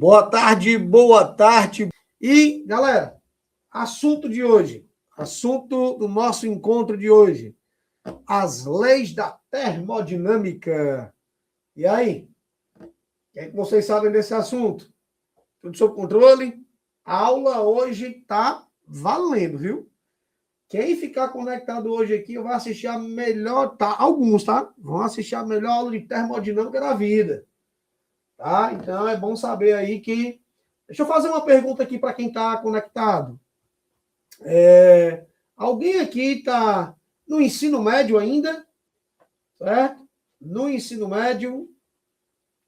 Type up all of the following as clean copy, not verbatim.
Boa tarde, boa tarde. E, galera, assunto de hoje, assunto do nosso encontro de hoje, as leis da termodinâmica. E aí, o que é que vocês sabem desse assunto? Tudo sob controle? A aula hoje tá valendo, viu? Quem ficar conectado hoje aqui vai assistir a melhor, tá? Alguns, tá? Vão assistir a melhor aula de termodinâmica da vida. Tá? Então é bom saber aí que. Deixa eu fazer uma pergunta aqui para quem está conectado. Alguém aqui está no ensino médio ainda? Certo? No ensino médio,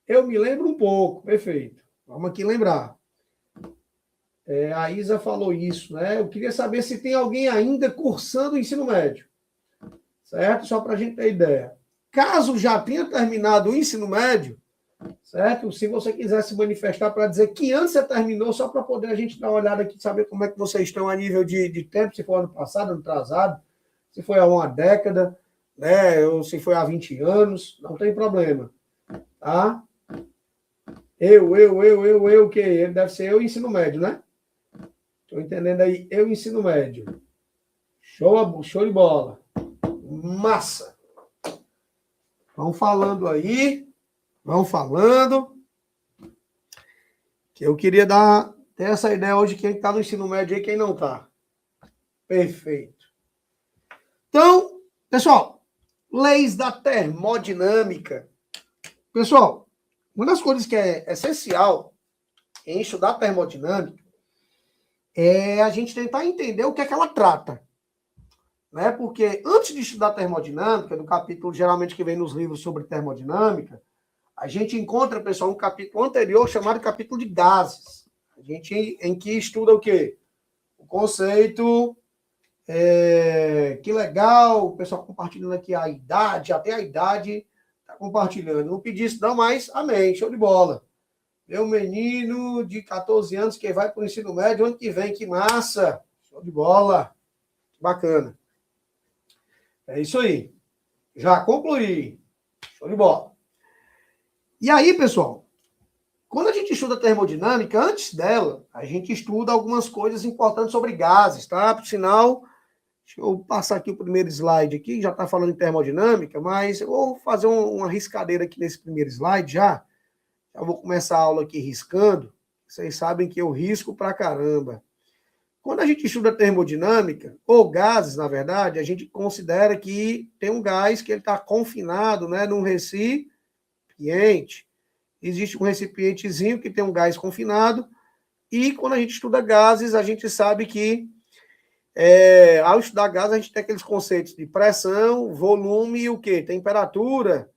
eu me lembro um pouco. Perfeito. Vamos aqui lembrar. A Isa falou isso, né? Eu queria saber se tem alguém ainda cursando o ensino médio. Certo? Só para a gente ter ideia. Caso já tenha terminado o ensino médio, certo? Se você quiser se manifestar para dizer que ano você terminou, só para poder a gente dar uma olhada aqui, saber como é que vocês estão a nível de tempo, se foi ano passado, ano atrasado, se foi há uma década, né? Ou se foi há 20 anos, não tem problema. Tá? O quê? Ele deve ser eu ensino médio, né? Estou entendendo aí, eu ensino médio. Show de bola. Massa. Vão falando aí. Vão falando. Que eu queria ter essa ideia hoje de quem está no ensino médio e quem não está. Perfeito. Então, pessoal, leis da termodinâmica. Pessoal, uma das coisas que é essencial em estudar termodinâmica é a gente tentar entender o que é que ela trata. Né? Porque antes de estudar termodinâmica, no capítulo geralmente que vem nos livros sobre termodinâmica, a gente encontra, pessoal, um capítulo anterior chamado capítulo de gases. A gente em que estuda o quê? O conceito. Que legal, o pessoal compartilhando aqui a idade, até a idade está compartilhando. Não pedi isso não, mas amém, show de bola. Meu menino de 14 anos que vai para o ensino médio ano que vem, que massa. Show de bola. Bacana. É isso aí. Já concluí. Show de bola. E aí, pessoal, quando a gente estuda termodinâmica, antes dela, a gente estuda algumas coisas importantes sobre gases, tá? Por sinal, deixa eu passar aqui o primeiro slide aqui, já está falando em termodinâmica, mas eu vou fazer uma riscadeira aqui nesse primeiro slide já. Já vou começar a aula aqui riscando. Vocês sabem que eu risco pra caramba. Quando a gente estuda termodinâmica, ou gases, na verdade, a gente considera que tem um gás que ele está confinado, né, num recipiente. Existe um recipientezinho que tem um gás confinado, e quando a gente estuda gases, a gente sabe que ao estudar gases, a gente tem aqueles conceitos de pressão, volume e o quê? Temperatura,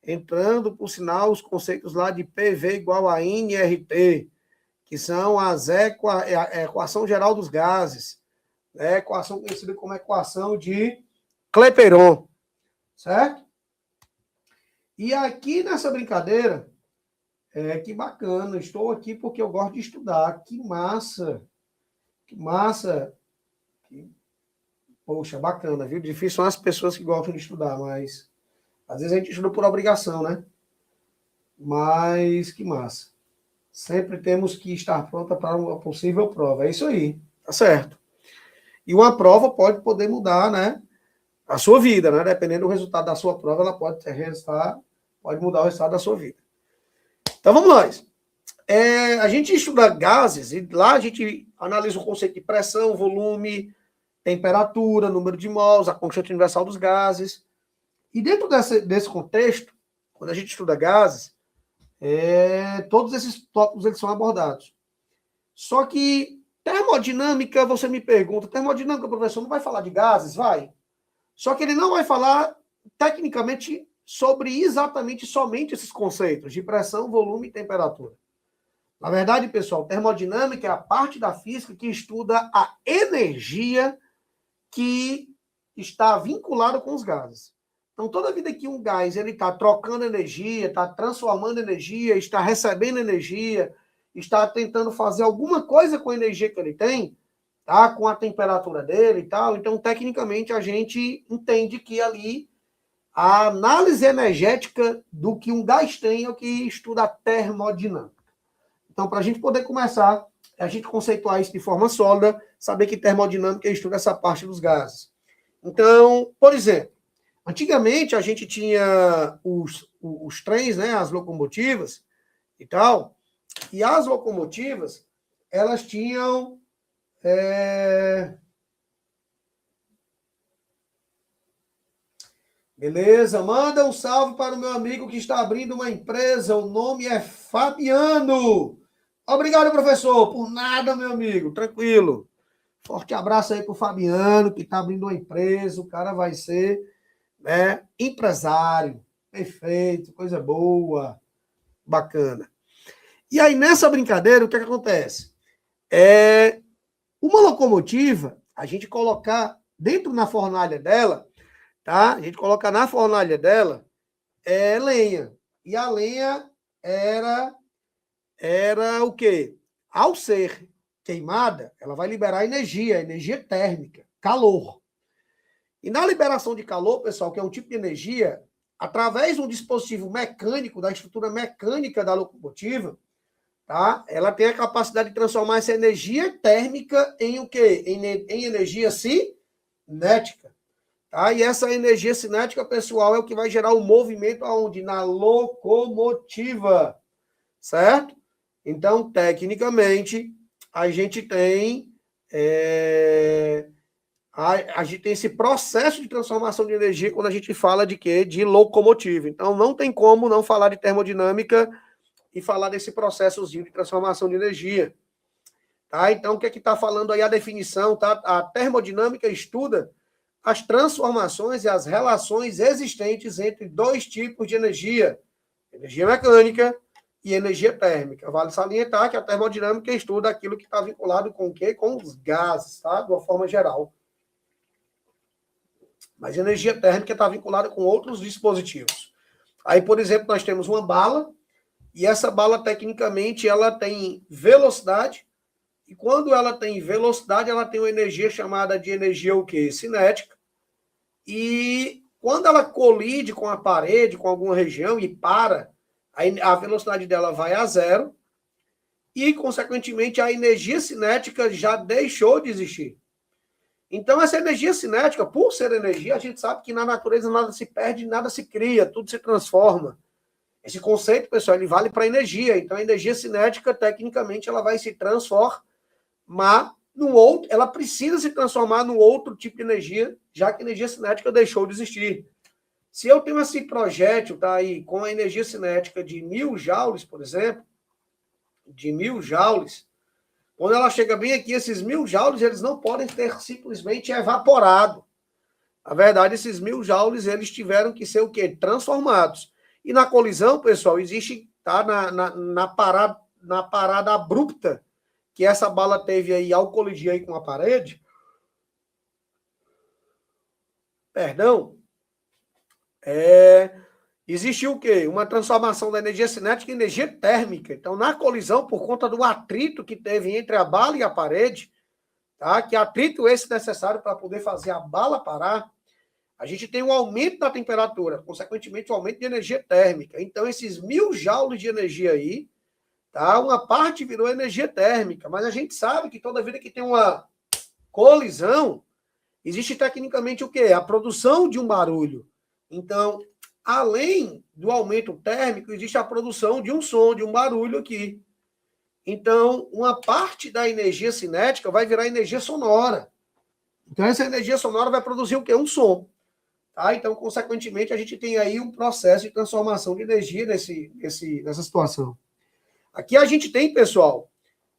entrando, por sinal, os conceitos lá de PV igual a nRT, que são a equação geral dos gases, né? Equação conhecida como equação de Clapeyron, certo? E aqui nessa brincadeira, que bacana, estou aqui porque eu gosto de estudar, que massa, poxa, bacana, viu? Difícil são as pessoas que gostam de estudar, mas às vezes a gente estuda por obrigação, né? Mas que massa. Sempre temos que estar pronta para uma possível prova. É isso aí, tá certo. E uma prova pode poder mudar, né? A sua vida, né? Dependendo do resultado da sua prova, ela pode mudar o resultado da sua vida. Então vamos lá. A gente estuda gases e lá a gente analisa o conceito de pressão, volume, temperatura, número de mols, a constante universal dos gases. E dentro desse contexto, quando a gente estuda gases, todos esses tópicos eles são abordados. Só que termodinâmica, você me pergunta, termodinâmica, professor, não vai falar de gases? Vai. Só que ele não vai falar tecnicamente sobre exatamente somente esses conceitos de pressão, volume e temperatura. Na verdade, pessoal, termodinâmica é a parte da física que estuda a energia que está vinculada com os gases. Então, toda vida que um gás ele está trocando energia, está transformando energia, está recebendo energia, está tentando fazer alguma coisa com a energia que ele tem, tá? Com a temperatura dele e tal, então, tecnicamente, a gente entende que ali a análise energética do que um gás tem é o que estuda a termodinâmica. Então, para a gente poder começar, a gente conceituar isso de forma sólida, saber que termodinâmica estuda essa parte dos gases. Então, por exemplo, antigamente a gente tinha os trens, né, as locomotivas e tal, e as locomotivas, elas tinham... Beleza, manda um salve para o meu amigo que está abrindo uma empresa, o nome é Fabiano. Obrigado, professor, por nada, meu amigo, tranquilo. Forte abraço aí para o Fabiano, que está abrindo uma empresa, o cara vai ser, né, empresário, perfeito, coisa boa, bacana. E aí, nessa brincadeira, o que acontece? Uma locomotiva, a gente colocar dentro na fornalha dela, tá? A gente coloca na fornalha dela lenha. E a lenha era o quê? Ao ser queimada, ela vai liberar energia térmica, calor. E na liberação de calor, pessoal, que é um tipo de energia, através de um dispositivo mecânico, da estrutura mecânica da locomotiva, tá? Ela tem a capacidade de transformar essa energia térmica em o quê? Em energia cinética. Tá? E essa energia cinética, pessoal, é o que vai gerar o movimento aonde? Na locomotiva. Certo? Então, tecnicamente, a gente tem a gente tem esse processo de transformação de energia quando a gente fala de quê? De locomotiva. Então, não tem como não falar de termodinâmica e falar desse processozinho de transformação de energia. Tá? Então, o que é que está falando aí a definição? Tá? A termodinâmica estuda as transformações e as relações existentes entre dois tipos de energia mecânica e energia térmica. Vale salientar que a termodinâmica estuda aquilo que está vinculado com o quê? Com os gases, tá? De uma forma geral. Mas a energia térmica está vinculada com outros dispositivos. Aí, por exemplo, nós temos uma bala, e essa bala, tecnicamente, ela tem velocidade, e quando ela tem velocidade, ela tem uma energia chamada de energia o quê? Cinética. E quando ela colide com a parede, com alguma região e para, a velocidade dela vai a zero e, consequentemente, a energia cinética já deixou de existir. Então, essa energia cinética, por ser energia, a gente sabe que na natureza nada se perde, nada se cria, tudo se transforma. Esse conceito, pessoal, ele vale para a energia. Então, a energia cinética, tecnicamente, ela vai se transformar num outro, ela precisa se transformar num outro tipo de energia, já que a energia cinética deixou de existir. Se eu tenho esse projétil, tá aí, com a energia cinética de 1000 joules, por exemplo, de 1000 joules, quando ela chega bem aqui, esses 1000 joules, eles não podem ter simplesmente evaporado. Na verdade, esses 1000 joules, eles tiveram que ser o quê? Transformados. E na colisão, pessoal, existe, tá, na parada abrupta que essa bala teve aí ao colidir aí com a parede, perdão, existiu o quê? Uma transformação da energia cinética em energia térmica. Então, na colisão, por conta do atrito que teve entre a bala e a parede, tá? Que atrito esse necessário para poder fazer a bala parar, a gente tem um aumento da temperatura, consequentemente, um aumento de energia térmica. Então, esses 1000 joules de energia aí, tá? Uma parte virou energia térmica, mas a gente sabe que toda vida que tem uma colisão, existe tecnicamente o quê? A produção de um barulho. Então, além do aumento térmico, existe a produção de um som, de um barulho aqui. Então, uma parte da energia cinética vai virar energia sonora. Então, essa energia sonora vai produzir o quê? Um som. Tá? Então, consequentemente, a gente tem aí um processo de transformação de energia nessa situação. Aqui a gente tem, pessoal,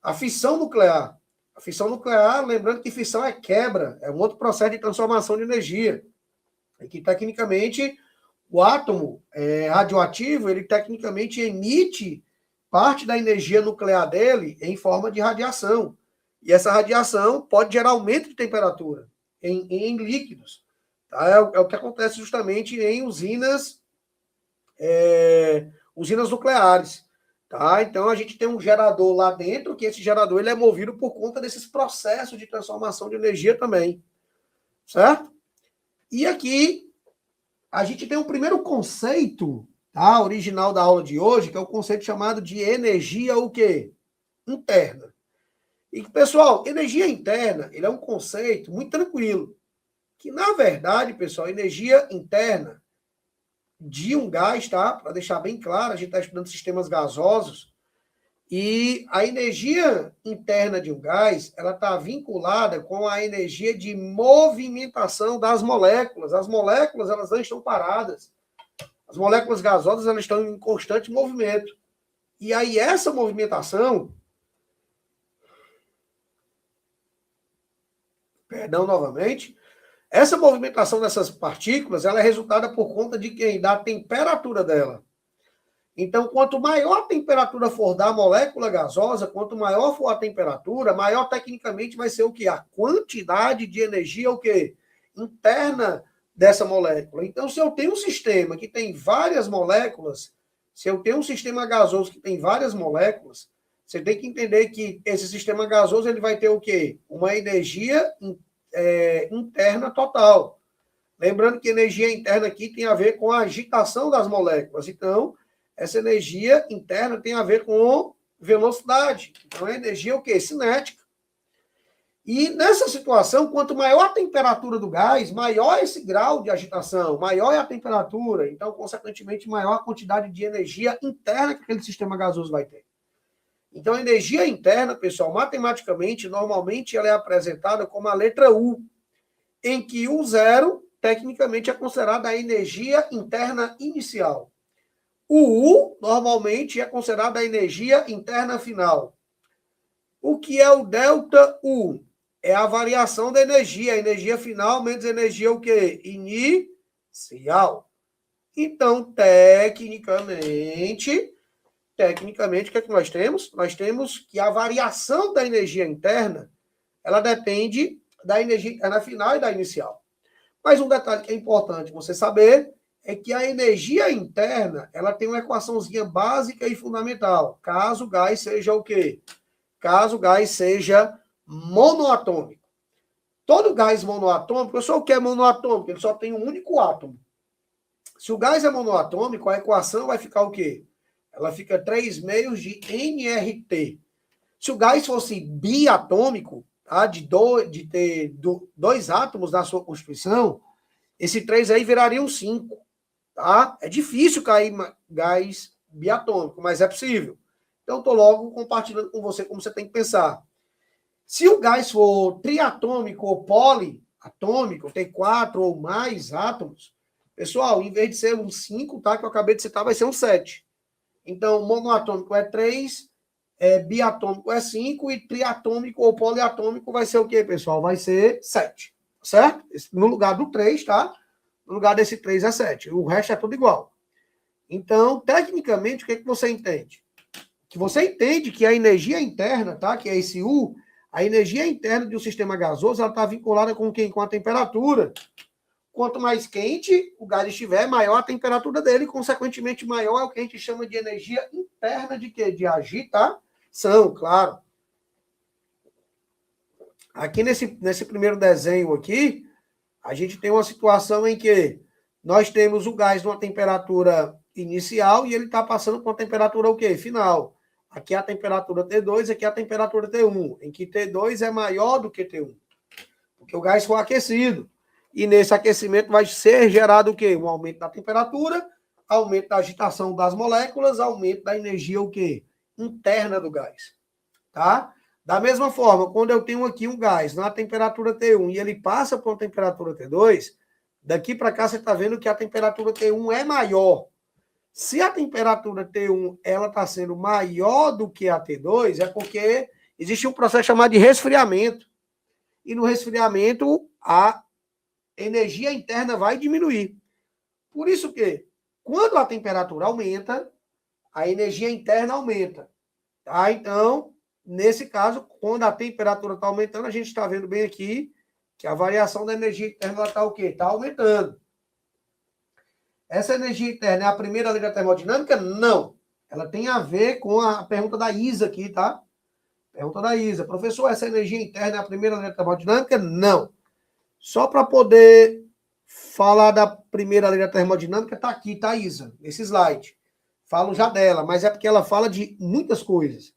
a fissão nuclear. A fissão nuclear, lembrando que fissão é quebra, é um outro processo de transformação de energia. E que, tecnicamente, o átomo radioativo, ele tecnicamente emite parte da energia nuclear dele em forma de radiação. E essa radiação pode gerar aumento de temperatura em líquidos. Tá? É o que acontece justamente em usinas nucleares. Tá? Então, a gente tem um gerador lá dentro, que esse gerador ele é movido por conta desses processos de transformação de energia também. Certo? E aqui, a gente tem o primeiro conceito, tá, original da aula de hoje, que é o conceito chamado de energia o quê? interna. E, pessoal, energia interna, ele é um conceito muito tranquilo. Que, na verdade, pessoal, energia interna de um gás, tá? Para deixar bem claro, a gente está estudando sistemas gasosos. E a energia interna de um gás, ela está vinculada com a energia de movimentação das moléculas. As moléculas, elas não estão paradas. As moléculas gasosas, elas estão em constante movimento. E aí, essa movimentação... Perdão novamente. Essa movimentação dessas partículas, ela é resultada por conta de quem? Da temperatura dela. Então, quanto maior a temperatura for da molécula gasosa, quanto maior for a temperatura, maior tecnicamente vai ser o quê? A quantidade de energia, o quê? Interna dessa molécula. Então, se eu tenho um sistema que tem várias moléculas, se eu tenho um sistema gasoso que tem várias moléculas, você tem que entender que esse sistema gasoso ele vai ter o quê? Uma energia interna total. Lembrando que energia interna aqui tem a ver com a agitação das moléculas. Então, essa energia interna tem a ver com velocidade. Então, é energia o quê? Cinética. E nessa situação, quanto maior a temperatura do gás, maior esse grau de agitação, maior é a temperatura. Então, consequentemente, maior a quantidade de energia interna que aquele sistema gasoso vai ter. Então, a energia interna, pessoal, matematicamente, normalmente ela é apresentada como a letra U, em que o zero, tecnicamente, é considerada a energia interna inicial. O U, normalmente, é considerada a energia interna final. O que é o delta U? É a variação da energia. A energia final menos a energia o quê? Inicial. Então, tecnicamente, o que é que nós temos? Nós temos que a variação da energia interna, ela depende da energia interna final e da inicial. Mas um detalhe que é importante você saber é que a energia interna, ela tem uma equaçãozinha básica e fundamental, caso o gás seja o quê? Caso o gás seja monoatômico. Todo gás monoatômico, pessoal, o que é monoatômico? Ele só tem um único átomo. Se o gás é monoatômico, a equação vai ficar o quê? Ela fica 3 meios de nRT. Se o gás fosse biatômico, tá? de ter dois átomos na sua constituição, esse 3 aí viraria um 5. Tá? É difícil cair gás biatômico, mas é possível. Então, estou logo compartilhando com você como você tem que pensar. Se o gás for triatômico ou poliatômico, tem 4 ou mais átomos, pessoal, em vez de ser um 5, tá, que eu acabei de citar, vai ser um 7. Então, monoatômico é 3, biatômico é 5 e triatômico ou poliatômico vai ser o quê, pessoal? Vai ser 7, certo? No lugar do 3, tá? No lugar desse 3 é 7. O resto é tudo igual. Então, tecnicamente, o que você entende? Que você entende que a energia interna, tá? Que é esse U, a energia interna de um sistema gasoso, ela está vinculada com quem? Com a temperatura. Quanto mais quente o gás estiver, maior a temperatura dele, e, consequentemente, maior é o que a gente chama de energia interna de quê? De agitação, claro. Aqui nesse primeiro desenho aqui, a gente tem uma situação em que nós temos o gás numa temperatura inicial e ele está passando por uma temperatura o quê? Final. Aqui é a temperatura T2, aqui é a temperatura T1, em que T2 é maior do que T1, porque o gás foi aquecido. E nesse aquecimento vai ser gerado o quê? Um aumento da temperatura, aumento da agitação das moléculas, aumento da energia o quê? Interna do gás. Tá? Da mesma forma, quando eu tenho aqui um gás na temperatura T1 e ele passa por uma temperatura T2, daqui para cá você está vendo que a temperatura T1 é maior. Se a temperatura T1 ela está sendo maior do que a T2, é porque existe um processo chamado de resfriamento. E no resfriamento, a energia interna vai diminuir. Por isso que, quando a temperatura aumenta, a energia interna aumenta. Tá? Então, nesse caso, quando a temperatura está aumentando, a gente está vendo bem aqui que a variação da energia interna está o quê? Está aumentando. Essa energia interna é a primeira lei da termodinâmica? Não. Ela tem a ver com a pergunta da Isa aqui, tá? Pergunta da Isa. Professor, essa energia interna é a primeira lei da termodinâmica? Não. Só para poder falar da primeira lei da termodinâmica, tá aqui, tá, Isa? Nesse slide. Falo já dela, mas é porque ela fala de muitas coisas.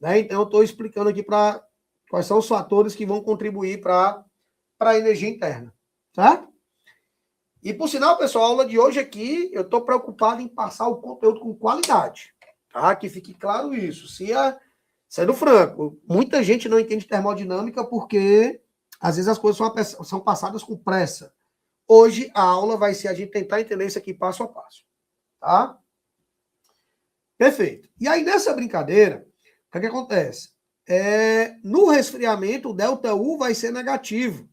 Né? Então, eu estou explicando aqui quais são os fatores que vão contribuir para a energia interna. Tá? E, por sinal, pessoal, a aula de hoje aqui, eu estou preocupado em passar o conteúdo com qualidade. Tá? Que fique claro isso. Sendo franco, muita gente não entende termodinâmica porque, às vezes, as coisas são passadas com pressa. Hoje, a aula vai ser a gente tentar entender isso aqui passo a passo. Tá? Perfeito. E aí, nessa brincadeira, o que acontece? No resfriamento, o ΔU vai ser negativo,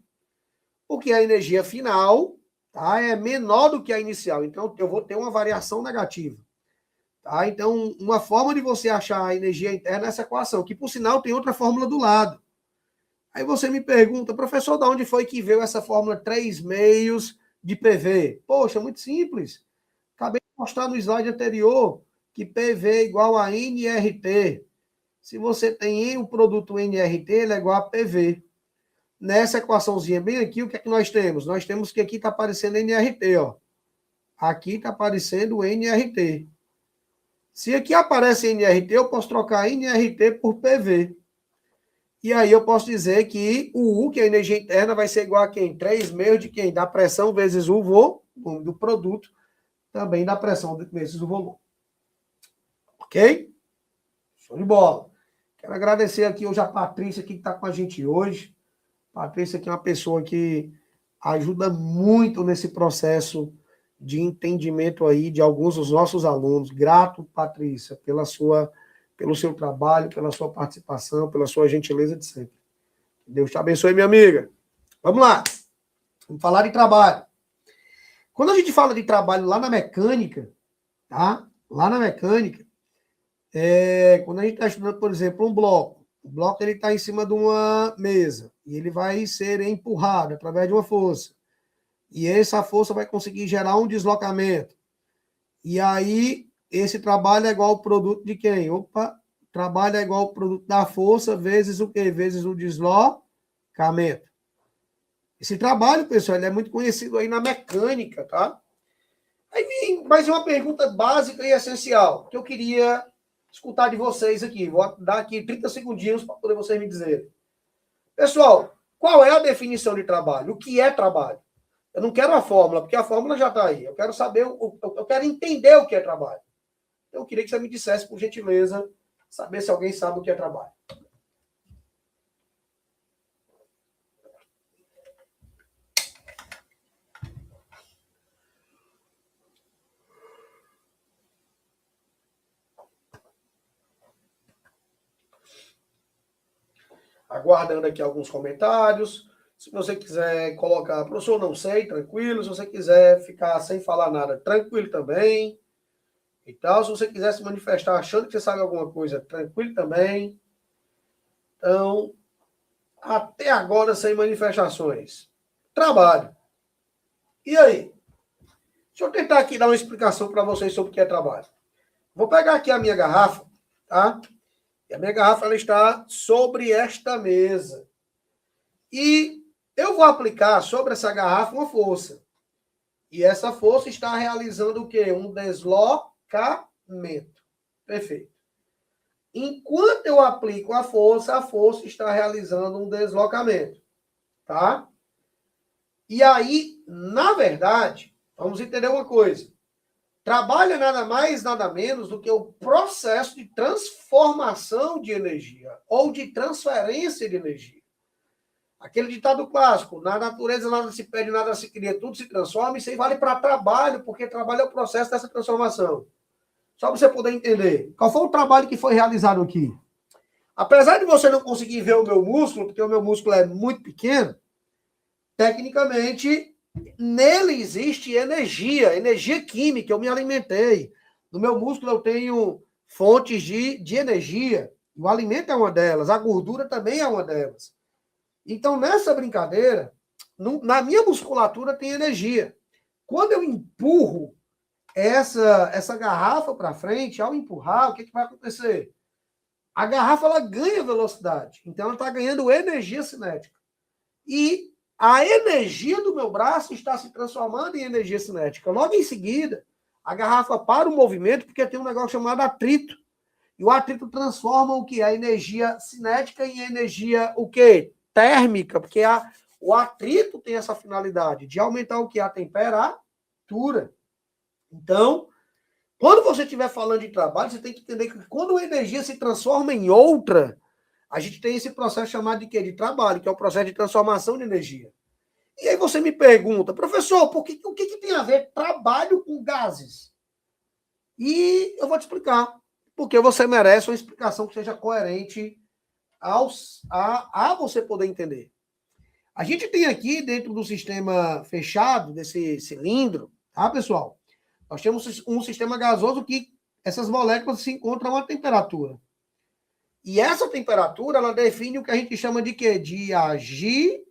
porque a energia final, tá, é menor do que a inicial. Então, eu vou ter uma variação negativa. Tá? Então, uma forma de você achar a energia interna é essa equação, que, por sinal, tem outra fórmula do lado. Aí você me pergunta, professor, de onde foi que veio essa fórmula 3/2 de PV? Poxa, muito simples. Acabei de mostrar no slide anterior que PV é igual a nRT. Se você tem o produto nRT, ele é igual a PV. Nessa equaçãozinha bem aqui, o que é que nós temos? Nós temos que aqui está aparecendo nRT, ó. Aqui está aparecendo nRT. Se aqui aparece nRT, eu posso trocar nRT por PV. E aí eu posso dizer que o U, que é a energia interna, vai ser igual a quem? 3/2 de quem? Da pressão vezes o volume do produto, também da pressão vezes o volume. Ok? Show de bola. Quero agradecer aqui hoje a Patrícia, que está com a gente hoje. Patrícia, que é uma pessoa que ajuda muito nesse processo de entendimento aí de alguns dos nossos alunos. Grato, Patrícia, pelo seu trabalho, pela sua participação, pela sua gentileza de sempre. Deus te abençoe, minha amiga. Vamos lá. Vamos falar de trabalho. Quando a gente fala de trabalho lá na mecânica, tá? Lá na mecânica, quando a gente está estudando, por exemplo, um bloco, o bloco ele está em cima de uma mesa e ele vai ser empurrado através de uma força. E essa força vai conseguir gerar um deslocamento. E aí, esse trabalho é igual ao produto de quem? Opa, trabalho é igual ao produto da força vezes o quê? Vezes o deslocamento. Esse trabalho, pessoal, ele é muito conhecido aí na mecânica, tá? Aí vem mais uma pergunta básica e essencial que eu queria escutar de vocês aqui. Vou dar aqui 30 segundinhos para poder vocês me dizerem. Pessoal, qual é a definição de trabalho? O que é trabalho? Eu não quero a fórmula, porque a fórmula já está aí. Eu quero saber, eu quero entender o que é trabalho. Eu queria que você me dissesse, por gentileza, saber se alguém sabe o que é trabalho. Aguardando aqui alguns comentários. Se você quiser colocar, professor, não sei, tranquilo. Se você quiser ficar sem falar nada, tranquilo também. E tal. Se você quiser se manifestar achando que você sabe alguma coisa, tranquilo também. Então, até agora sem manifestações. Trabalho. E aí? Deixa eu tentar aqui dar uma explicação para vocês sobre o que é trabalho. Vou pegar aqui a minha garrafa, tá? E a minha garrafa ela está sobre esta mesa. E eu vou aplicar sobre essa garrafa uma força. E essa força está realizando o quê? Um deslocamento. Perfeito. Enquanto eu aplico a força está realizando um deslocamento. Tá? E aí, na verdade, vamos entender uma coisa. Trabalho é nada mais, nada menos do que o processo de transformação de energia ou de transferência de energia. Aquele ditado clássico, na natureza nada se perde, nada se cria, tudo se transforma, isso aí vale para trabalho, porque trabalho é o processo dessa transformação. Só para você poder entender. Qual foi o trabalho que foi realizado aqui? Apesar de você não conseguir ver o meu músculo, porque o meu músculo é muito pequeno, tecnicamente, nele existe energia química, eu me alimentei. No meu músculo eu tenho fontes de energia. O alimento é uma delas, a gordura também é uma delas. Então, nessa brincadeira, na minha musculatura tem energia. Quando eu empurro essa garrafa para frente, ao empurrar, o que vai acontecer? A garrafa ela ganha velocidade, então ela está ganhando energia cinética. E a energia do meu braço está se transformando em energia cinética. Logo em seguida, a garrafa para o movimento, porque tem um negócio chamado atrito. E o atrito transforma o que? A energia cinética em energia o quê? Térmica, porque o atrito tem essa finalidade de aumentar o que? A temperatura. Então, quando você estiver falando de trabalho, você tem que entender que quando a energia se transforma em outra, a gente tem esse processo chamado de quê? De trabalho, que é o processo de transformação de energia. E aí você me pergunta, professor, o que tem a ver trabalho com gases? E eu vou te explicar. Porque você merece uma explicação que seja coerente a você poder entender. A gente tem aqui, dentro do sistema fechado, desse cilindro, tá, pessoal? Nós temos um sistema gasoso que essas moléculas se encontram a temperatura. E essa temperatura, ela define o que a gente chama de quê? De agitação.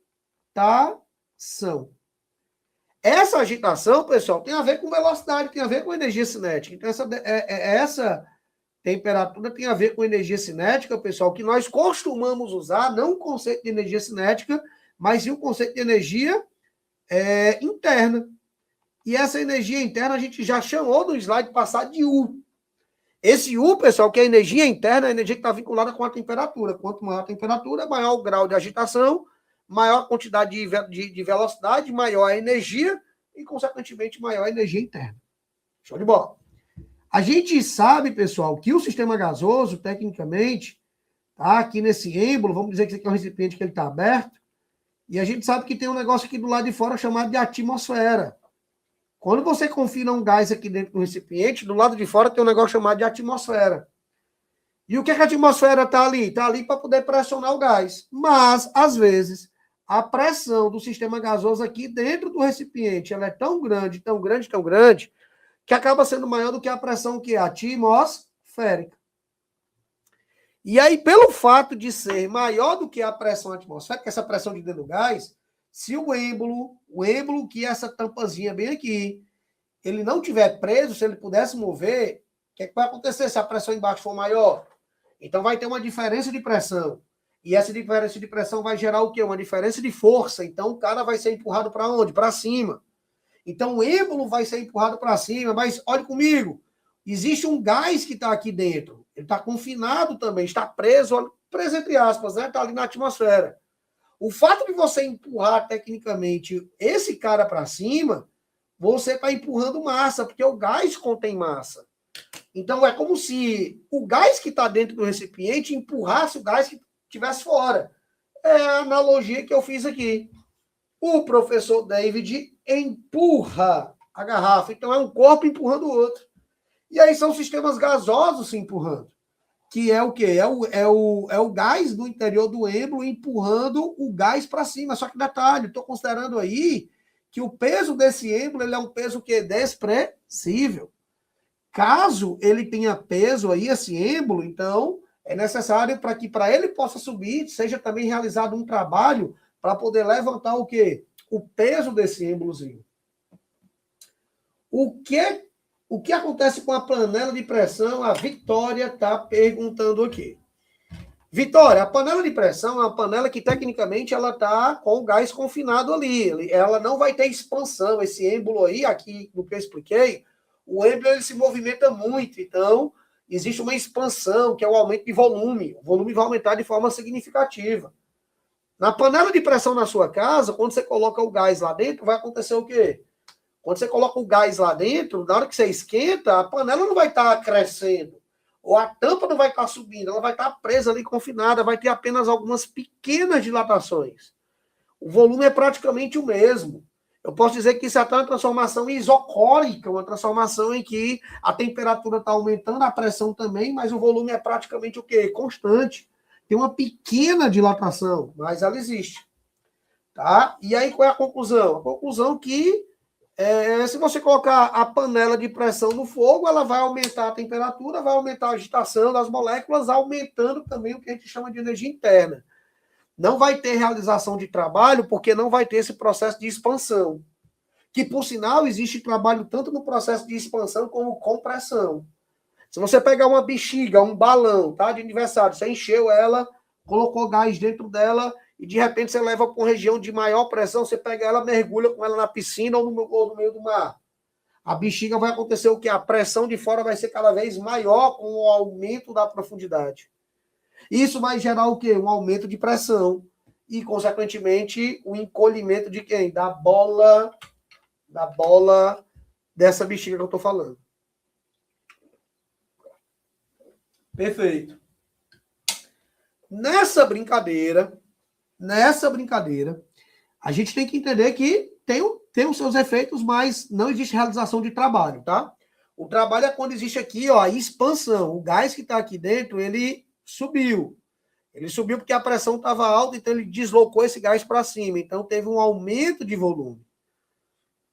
Essa agitação, pessoal, tem a ver com velocidade, tem a ver com energia cinética. Então, essa temperatura tem a ver com energia cinética, pessoal, que nós costumamos usar, não o conceito de energia cinética, mas sim o conceito de energia interna. E essa energia interna a gente já chamou no slide passado de U. Esse U, pessoal, que é a energia interna, é a energia que está vinculada com a temperatura. Quanto maior a temperatura, maior o grau de agitação, maior a quantidade de velocidade, maior a energia e, consequentemente, maior a energia interna. Show de bola. A gente sabe, pessoal, que o sistema gasoso, tecnicamente, tá aqui nesse êmbolo, vamos dizer que esse aqui é um recipiente que ele está aberto, e a gente sabe que tem um negócio aqui do lado de fora chamado de atmosfera. Quando você confina um gás aqui dentro do recipiente, do lado de fora tem um negócio chamado de atmosfera. E o que a atmosfera está ali? Está ali para poder pressionar o gás. Mas, às vezes, a pressão do sistema gasoso aqui dentro do recipiente, ela é tão grande, tão grande, tão grande, que acaba sendo maior do que a pressão que é atmosférica. E aí, pelo fato de ser maior do que a pressão atmosférica, essa pressão de dentro do gás, se o êmbolo, que é essa tampazinha bem aqui, ele não tiver preso, se ele pudesse mover, o que vai acontecer se a pressão embaixo for maior? Então vai ter uma diferença de pressão. E essa diferença de pressão vai gerar o quê? Uma diferença de força. Então o cara vai ser empurrado para onde? Para cima. Então o êmbolo vai ser empurrado para cima, mas olhe comigo, existe um gás que está aqui dentro. Ele está confinado também, está preso entre aspas, né? Está ali na atmosfera. O fato de você empurrar tecnicamente esse cara para cima, você está empurrando massa, porque o gás contém massa. Então é como se o gás que está dentro do recipiente empurrasse o gás que estivesse fora. É a analogia que eu fiz aqui. O professor David empurra a garrafa. Então é um corpo empurrando o outro. E aí são sistemas gasosos se empurrando. Que é o quê? É o gás do interior do êmbolo empurrando o gás para cima. Só que detalhe, estou considerando aí que o peso desse êmbolo ele é um peso que é desprezível. Caso ele tenha peso aí, esse êmbolo, então é necessário para que para ele possa subir, seja também realizado um trabalho para poder levantar o quê? O peso desse êmbolozinho. O que acontece com a panela de pressão? A Vitória está perguntando aqui. Vitória, a panela de pressão é uma panela que, tecnicamente, ela está com o gás confinado ali. Ela não vai ter expansão. Esse êmbolo aí, aqui, no que eu expliquei, o êmbolo ele se movimenta muito. Então, existe uma expansão, que é o aumento de volume. O volume vai aumentar de forma significativa. Na panela de pressão na sua casa, quando você coloca o gás lá dentro, vai acontecer o quê? Quando você coloca o gás lá dentro, na hora que você esquenta, a panela não vai estar crescendo. Ou a tampa não vai estar subindo, ela vai estar presa ali, confinada, vai ter apenas algumas pequenas dilatações. O volume é praticamente o mesmo. Eu posso dizer que isso é até uma transformação isocórica, uma transformação em que a temperatura está aumentando, a pressão também, mas o volume é praticamente o quê? Constante. Tem uma pequena dilatação, mas ela existe. Tá? E aí qual é a conclusão? A conclusão é que se você colocar a panela de pressão no fogo, ela vai aumentar a temperatura, vai aumentar a agitação das moléculas, aumentando também o que a gente chama de energia interna. Não vai ter realização de trabalho, porque não vai ter esse processo de expansão. Que, por sinal, existe trabalho tanto no processo de expansão como compressão. Se você pegar uma bexiga, um balão, tá, de aniversário, você encheu ela, colocou gás dentro dela, e de repente você leva para uma região de maior pressão, você pega ela, mergulha com ela na piscina ou no meio do mar. a bexiga vai acontecer o quê? A pressão de fora vai ser cada vez maior com o aumento da profundidade. Isso vai gerar o quê? Um aumento de pressão e, consequentemente, o encolhimento de quem? Da bola dessa bexiga que eu estou falando. Perfeito. Nessa brincadeira, a gente tem que entender que tem os seus efeitos, mas não existe realização de trabalho, tá? O trabalho é quando existe aqui, ó, a expansão. O gás que está aqui dentro, ele subiu. Ele subiu porque a pressão estava alta, então ele deslocou esse gás para cima. Então teve um aumento de volume.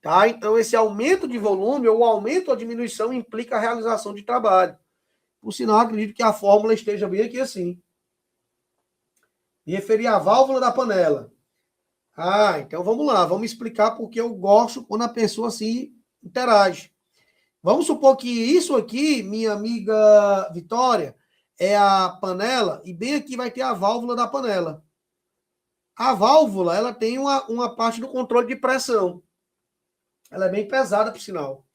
Tá? Então esse aumento de volume, ou aumento ou diminuição, implica a realização de trabalho. Por sinal, acredito que a fórmula esteja bem aqui assim. Me referi à válvula da panela. Ah, então vamos lá, vamos explicar porque eu gosto quando a pessoa se interage. Vamos supor que isso aqui, minha amiga Vitória, é a panela, e bem aqui vai ter a válvula da panela. A válvula, ela tem uma parte do controle de pressão. Ela é bem pesada, por sinal.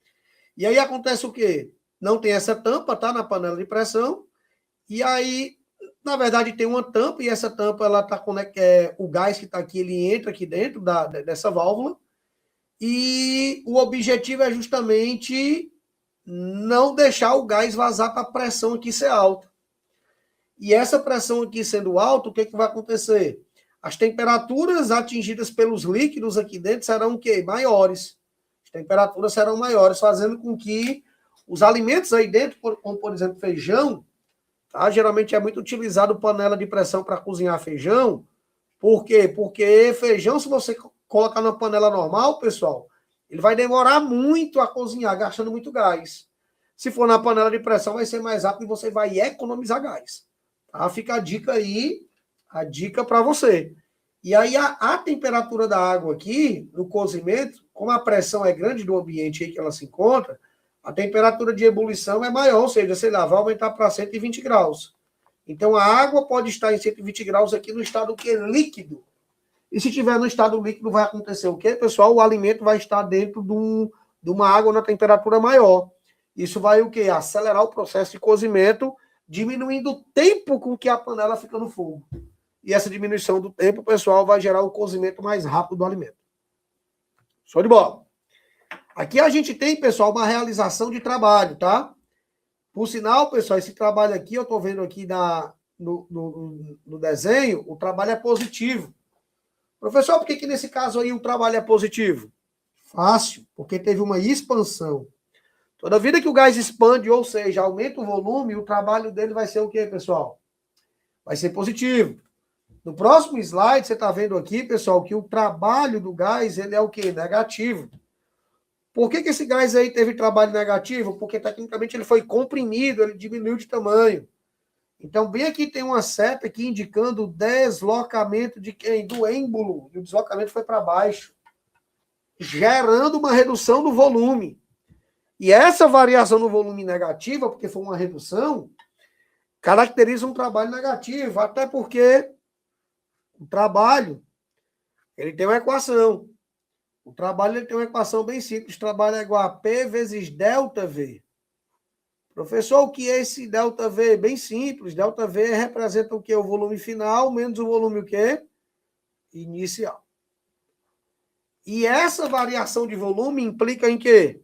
E aí acontece o quê? Não tem essa tampa, tá, na panela de pressão, e aí, na verdade, tem uma tampa, e essa tampa, ela tá o gás que está aqui, ele entra aqui dentro dessa válvula, e o objetivo é justamente não deixar o gás vazar para a pressão aqui ser alta. E essa pressão aqui sendo alta, o que vai acontecer? As temperaturas atingidas pelos líquidos aqui dentro serão o quê? Maiores. As temperaturas serão maiores, fazendo com que os alimentos aí dentro, como por exemplo feijão, tá? Geralmente é muito utilizado panela de pressão para cozinhar feijão. Por quê? Porque feijão, se você colocar na panela normal, pessoal, ele vai demorar muito a cozinhar, gastando muito gás. Se for na panela de pressão, vai ser mais rápido e você vai economizar gás. Tá? Fica a dica aí, a dica para você. E aí a temperatura da água aqui, no cozimento, como a pressão é grande do ambiente aí que ela se encontra, a temperatura de ebulição é maior, ou seja, sei lá, vai aumentar para 120 graus. Então a água pode estar em 120 graus aqui no estado que é líquido. E se estiver no estado líquido, vai acontecer o quê, pessoal? O alimento vai estar dentro de uma água na temperatura maior. Isso vai o quê? Acelerar o processo de cozimento, diminuindo o tempo com que a panela fica no fogo. E essa diminuição do tempo, pessoal, vai gerar o cozimento mais rápido do alimento. Show de bola. Aqui a gente tem, pessoal, uma realização de trabalho, tá? Por sinal, pessoal, esse trabalho aqui, eu estou vendo aqui no desenho, o trabalho é positivo. Professor, por que nesse caso aí o trabalho é positivo? Fácil, porque teve uma expansão. Toda vida que o gás expande, ou seja, aumenta o volume, o trabalho dele vai ser o quê, pessoal? Vai ser positivo. No próximo slide, você está vendo aqui, pessoal, que o trabalho do gás, ele é o quê? Negativo. Por que esse gás aí teve trabalho negativo? Porque, tecnicamente, ele foi comprimido, ele diminuiu de tamanho. Então, bem aqui tem uma seta aqui indicando o deslocamento de quem? Do êmbolo. E o deslocamento foi para baixo, gerando uma redução do volume. E essa variação no volume negativa, porque foi uma redução, caracteriza um trabalho negativo, até porque o trabalho, ele tem uma equação. O trabalho ele tem uma equação bem simples. O trabalho é igual a P vezes ΔV. Professor, o que é esse ΔV? Bem simples. ΔV representa o quê? O volume final menos o volume o quê? Inicial. E essa variação de volume implica em quê?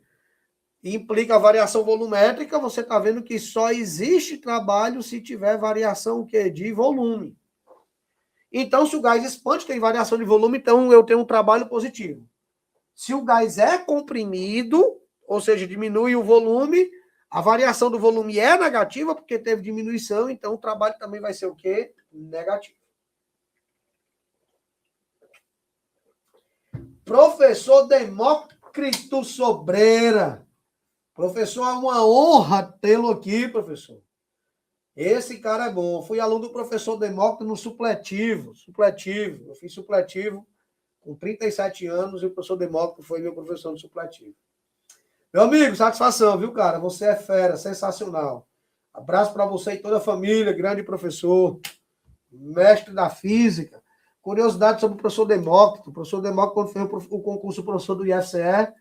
Implica a variação volumétrica. Você está vendo que só existe trabalho se tiver variação o quê? De volume. Então, se o gás expande, tem variação de volume, então eu tenho um trabalho positivo. Se o gás é comprimido, ou seja, diminui o volume, a variação do volume é negativa, porque teve diminuição, então o trabalho também vai ser o quê? Negativo. Professor Demócrito Sobreira. Professor, é uma honra tê-lo aqui, professor. Esse cara é bom. Fui aluno do professor Demócrito no supletivo. Eu fiz supletivo com 37 anos, e o professor Demócrito foi meu professor no supletivo. Meu amigo, satisfação, viu, cara? Você é fera, sensacional. Abraço para você e toda a família, grande professor, mestre da física. Curiosidade sobre o professor Demócrito. O professor Demócrito, quando fez o concurso professor do IFCE,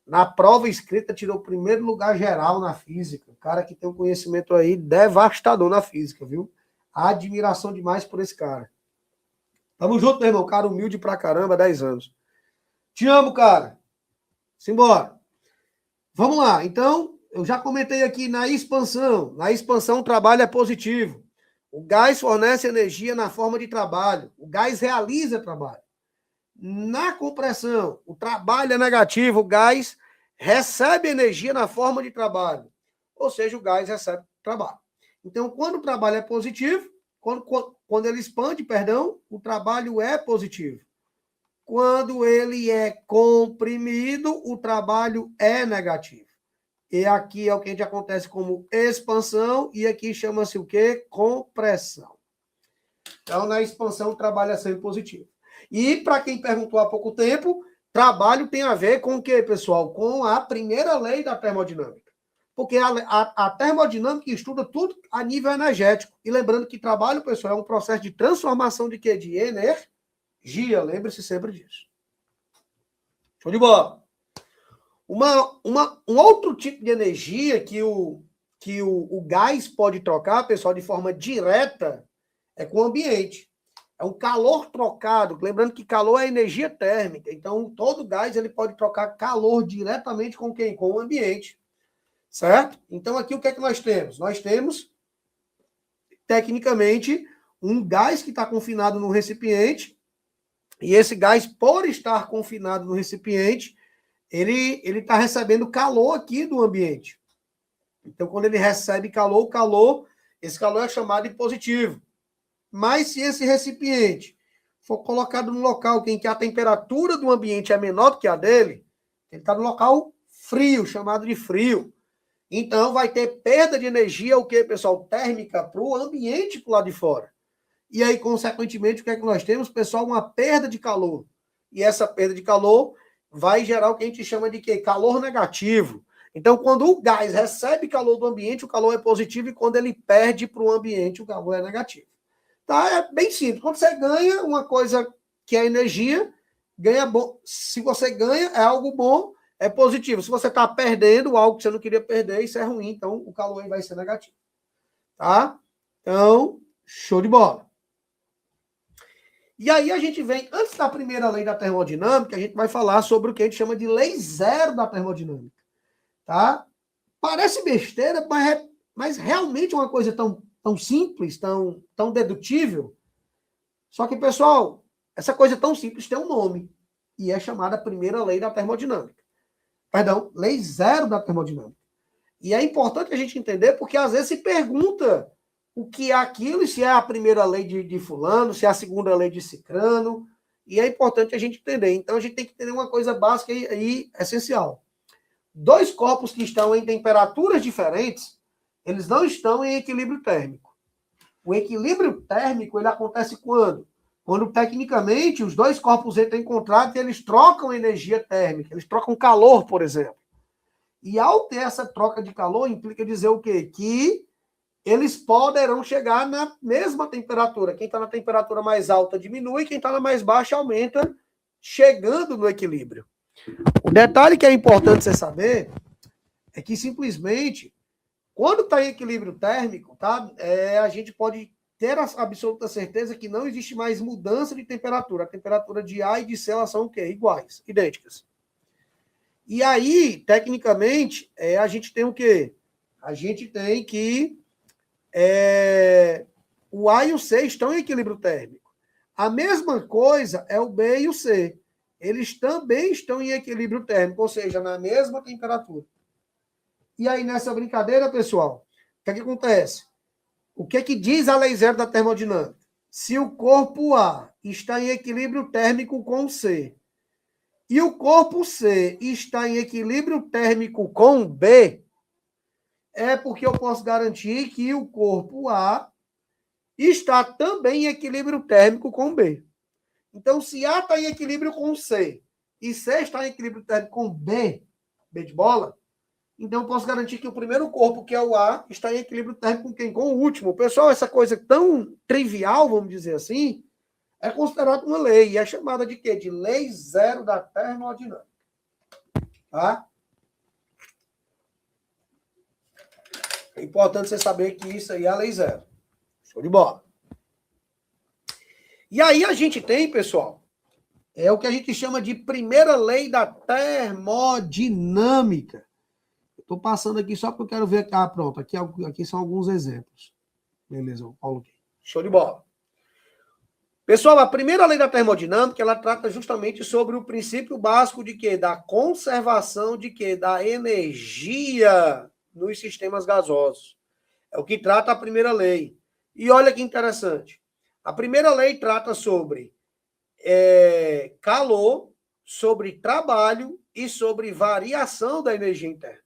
na prova escrita, tirou o primeiro lugar geral na física. O cara que tem um conhecimento aí devastador na física, viu? Admiração demais por esse cara. Tamo junto, meu irmão. Cara humilde pra caramba, 10 anos. Te amo, cara. Simbora. Vamos lá. Então, eu já comentei aqui na expansão. Na expansão, o trabalho é positivo. O gás fornece energia na forma de trabalho. O gás realiza trabalho. Na compressão, o trabalho é negativo. O gás recebe energia na forma de trabalho. Ou seja, o gás recebe trabalho. Então, quando o trabalho é positivo, quando ele expande, perdão, o trabalho é positivo. Quando ele é comprimido, o trabalho é negativo. E aqui é o que a gente acontece como expansão, e aqui chama-se o quê? Compressão. Então, na expansão, o trabalho é sempre positivo. E, para quem perguntou há pouco tempo, trabalho tem a ver com o quê, pessoal? Com a primeira lei da termodinâmica. Porque a termodinâmica estuda tudo a nível energético. E lembrando que trabalho, pessoal, é um processo de transformação de quê? De energia. Lembre-se sempre disso. Show de bola. Um outro tipo de energia que o gás pode trocar, pessoal, de forma direta, é com o ambiente. É um calor trocado. Lembrando que calor é energia térmica. Então, todo gás ele pode trocar calor diretamente com quem? Com o ambiente. Certo? Então, aqui o que é que nós temos? Nós temos, tecnicamente, um gás que está confinado no recipiente, e esse gás, por estar confinado no recipiente, ele está recebendo calor aqui do ambiente. Então, quando ele recebe calor, esse calor é chamado de positivo. Mas se esse recipiente for colocado num local em que a temperatura do ambiente é menor do que a dele, ele está no local frio, chamado de frio. Então, vai ter perda de energia, o que, pessoal? Térmica para o ambiente para o lado de fora. E aí, consequentemente, o que é que nós temos, pessoal? Uma perda de calor. E essa perda de calor vai gerar o que a gente chama de quê? Calor negativo. Então, quando o gás recebe calor do ambiente, o calor é positivo, e quando ele perde para o ambiente, o calor é negativo. Tá? É bem simples. Quando você ganha uma coisa que é energia, ganha bom. Se você ganha, é algo bom, é positivo. Se você está perdendo algo que você não queria perder, isso é ruim. Então, o calor aí vai ser negativo. Tá? Então, show de bola. E aí a gente vem, antes da primeira lei da termodinâmica, a gente vai falar sobre o que a gente chama de lei zero da termodinâmica. Tá? Parece besteira, mas realmente é uma coisa tão simples, tão dedutível. Só que, pessoal, essa coisa tão simples tem um nome. E é chamada primeira lei da termodinâmica. Perdão, lei zero da termodinâmica. E é importante a gente entender, porque às vezes se pergunta o que é aquilo, se é a primeira lei de fulano, se é a segunda lei de cicrano, e é importante a gente entender. Então, a gente tem que entender uma coisa básica e essencial. Dois corpos que estão em temperaturas diferentes, eles não estão em equilíbrio térmico. O equilíbrio térmico, ele acontece quando? Quando, tecnicamente, os dois corpos entram em contato e eles trocam energia térmica, eles trocam calor, por exemplo. E ao ter essa troca de calor, implica dizer o quê? Que eles poderão chegar na mesma temperatura. Quem está na temperatura mais alta diminui, quem está na mais baixa aumenta, chegando no equilíbrio. O detalhe que é importante você saber é que simplesmente, quando está em equilíbrio térmico, tá? A gente pode ter a absoluta certeza que não existe mais mudança de temperatura. A temperatura de A e de C elas são o quê? Iguais, idênticas. E aí, tecnicamente, a gente tem o quê? A gente tem que o A e o C estão em equilíbrio térmico. A mesma coisa é o B e o C. Eles também estão em equilíbrio térmico, ou seja, na mesma temperatura. E aí, nessa brincadeira, pessoal, o que é que acontece? O que é que diz a lei zero da termodinâmica? Se o corpo A está em equilíbrio térmico com o C, e o corpo C está em equilíbrio térmico com o B, é porque eu posso garantir que o corpo A está também em equilíbrio térmico com B. Então, se A está em equilíbrio com C e C está em equilíbrio térmico com B, B de bola, então eu posso garantir que o primeiro corpo, que é o A, está em equilíbrio térmico com quem? Com o último. Pessoal, essa coisa tão trivial, vamos dizer assim, é considerada uma lei. E é chamada de quê? De lei zero da termodinâmica. Tá? É importante você saber que isso aí é a lei zero. Show de bola. E aí a gente tem, pessoal, é o que a gente chama de primeira lei da termodinâmica. Estou passando aqui só porque eu quero ver. Ah, pronto. Aqui são alguns exemplos. Beleza, Paulo. Show de bola. Pessoal, a primeira lei da termodinâmica, ela trata justamente sobre o princípio básico de quê? Da conservação de quê? Da energia nos sistemas gasosos. É o que trata a primeira lei. E olha que interessante. A primeira lei trata sobre calor, sobre trabalho e sobre variação da energia interna.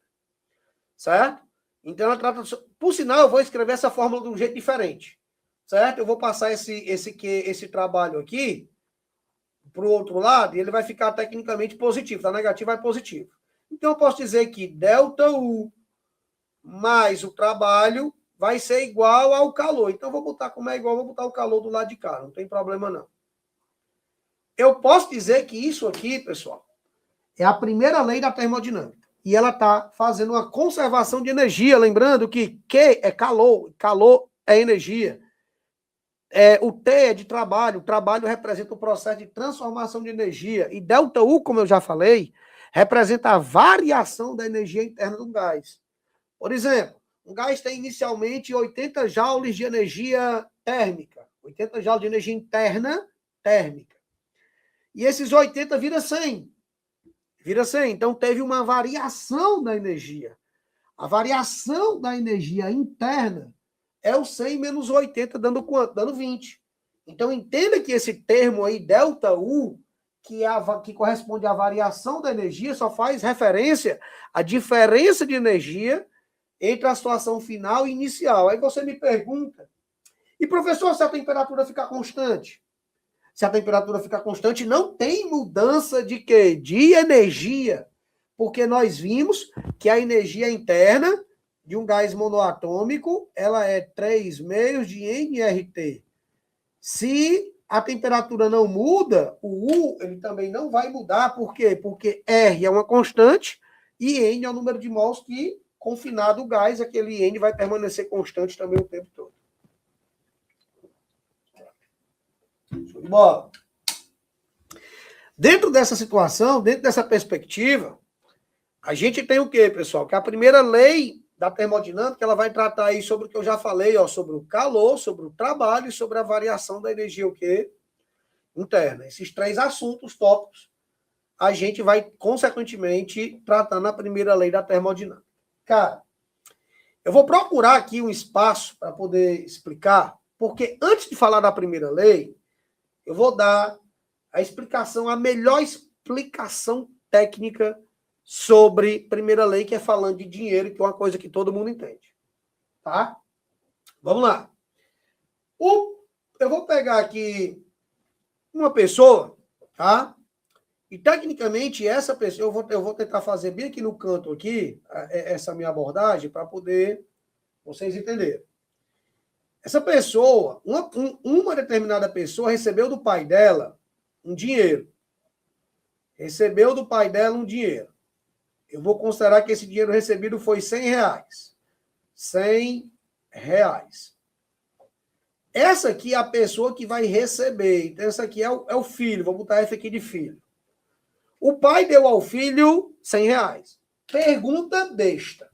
Certo? Então, ela trata... Por sinal, eu vou escrever essa fórmula de um jeito diferente. Certo? Eu vou passar esse trabalho aqui para o outro lado e ele vai ficar tecnicamente positivo. Tá? Negativo é positivo. Então, eu posso dizer que ΔU mais o trabalho vai ser igual ao calor. Então, eu vou botar como é igual, vou botar o calor do lado de cá. Não tem problema, não. Eu posso dizer que isso aqui, pessoal, é a primeira lei da termodinâmica. E ela está fazendo uma conservação de energia. Lembrando que Q é calor, calor é energia. O T é de trabalho, o trabalho representa o processo de transformação de energia. E ΔU, como eu já falei, representa a variação da energia interna do gás. Por exemplo, um gás tem inicialmente 80 joules de energia térmica, 80 joules de energia interna térmica. E esses 80 vira 100. Vira 100. Então, teve uma variação da energia. A variação da energia interna é o 100 menos 80, dando quanto? Dando 20. Então, entenda que esse termo aí, ΔU, que corresponde à variação da energia, só faz referência à diferença de energia entre a situação final e inicial. Aí você me pergunta, e professor, se a temperatura ficar constante? Se a temperatura ficar constante, não tem mudança de quê? De energia. Porque nós vimos que a energia interna de um gás monoatômico, ela é 3 meios de nRT. Se a temperatura não muda, o U ele também não vai mudar. Por quê? Porque R é uma constante e N é o número de mols que, confinado o gás, aquele N vai permanecer constante também o tempo todo. Show de bola. Dentro dessa situação, dentro dessa perspectiva, a gente tem o quê, pessoal? Que a primeira lei da termodinâmica, ela vai tratar aí sobre o que eu já falei, ó, sobre o calor, sobre o trabalho e sobre a variação da energia, o quê? Interna. Esses 3 assuntos, tópicos, a gente vai, consequentemente, tratar na primeira lei da termodinâmica. Cara, eu vou procurar aqui um espaço para poder explicar, porque antes de falar da primeira lei, eu vou dar a explicação, a melhor explicação técnica sobre primeira lei, que é falando de dinheiro, que é uma coisa que todo mundo entende. Tá? Vamos lá. Eu vou pegar aqui uma pessoa, tá? E tecnicamente essa pessoa, eu vou tentar fazer bem aqui no canto aqui, essa minha abordagem, para poder vocês entenderem. Essa pessoa, uma determinada pessoa recebeu do pai dela um dinheiro. Recebeu do pai dela um dinheiro. Eu vou considerar que esse dinheiro recebido foi R$100. R$100. Essa aqui é a pessoa que vai receber. Então, essa aqui é o filho. Vou botar essa aqui de filho. O pai deu ao filho R$100. Pergunta besta.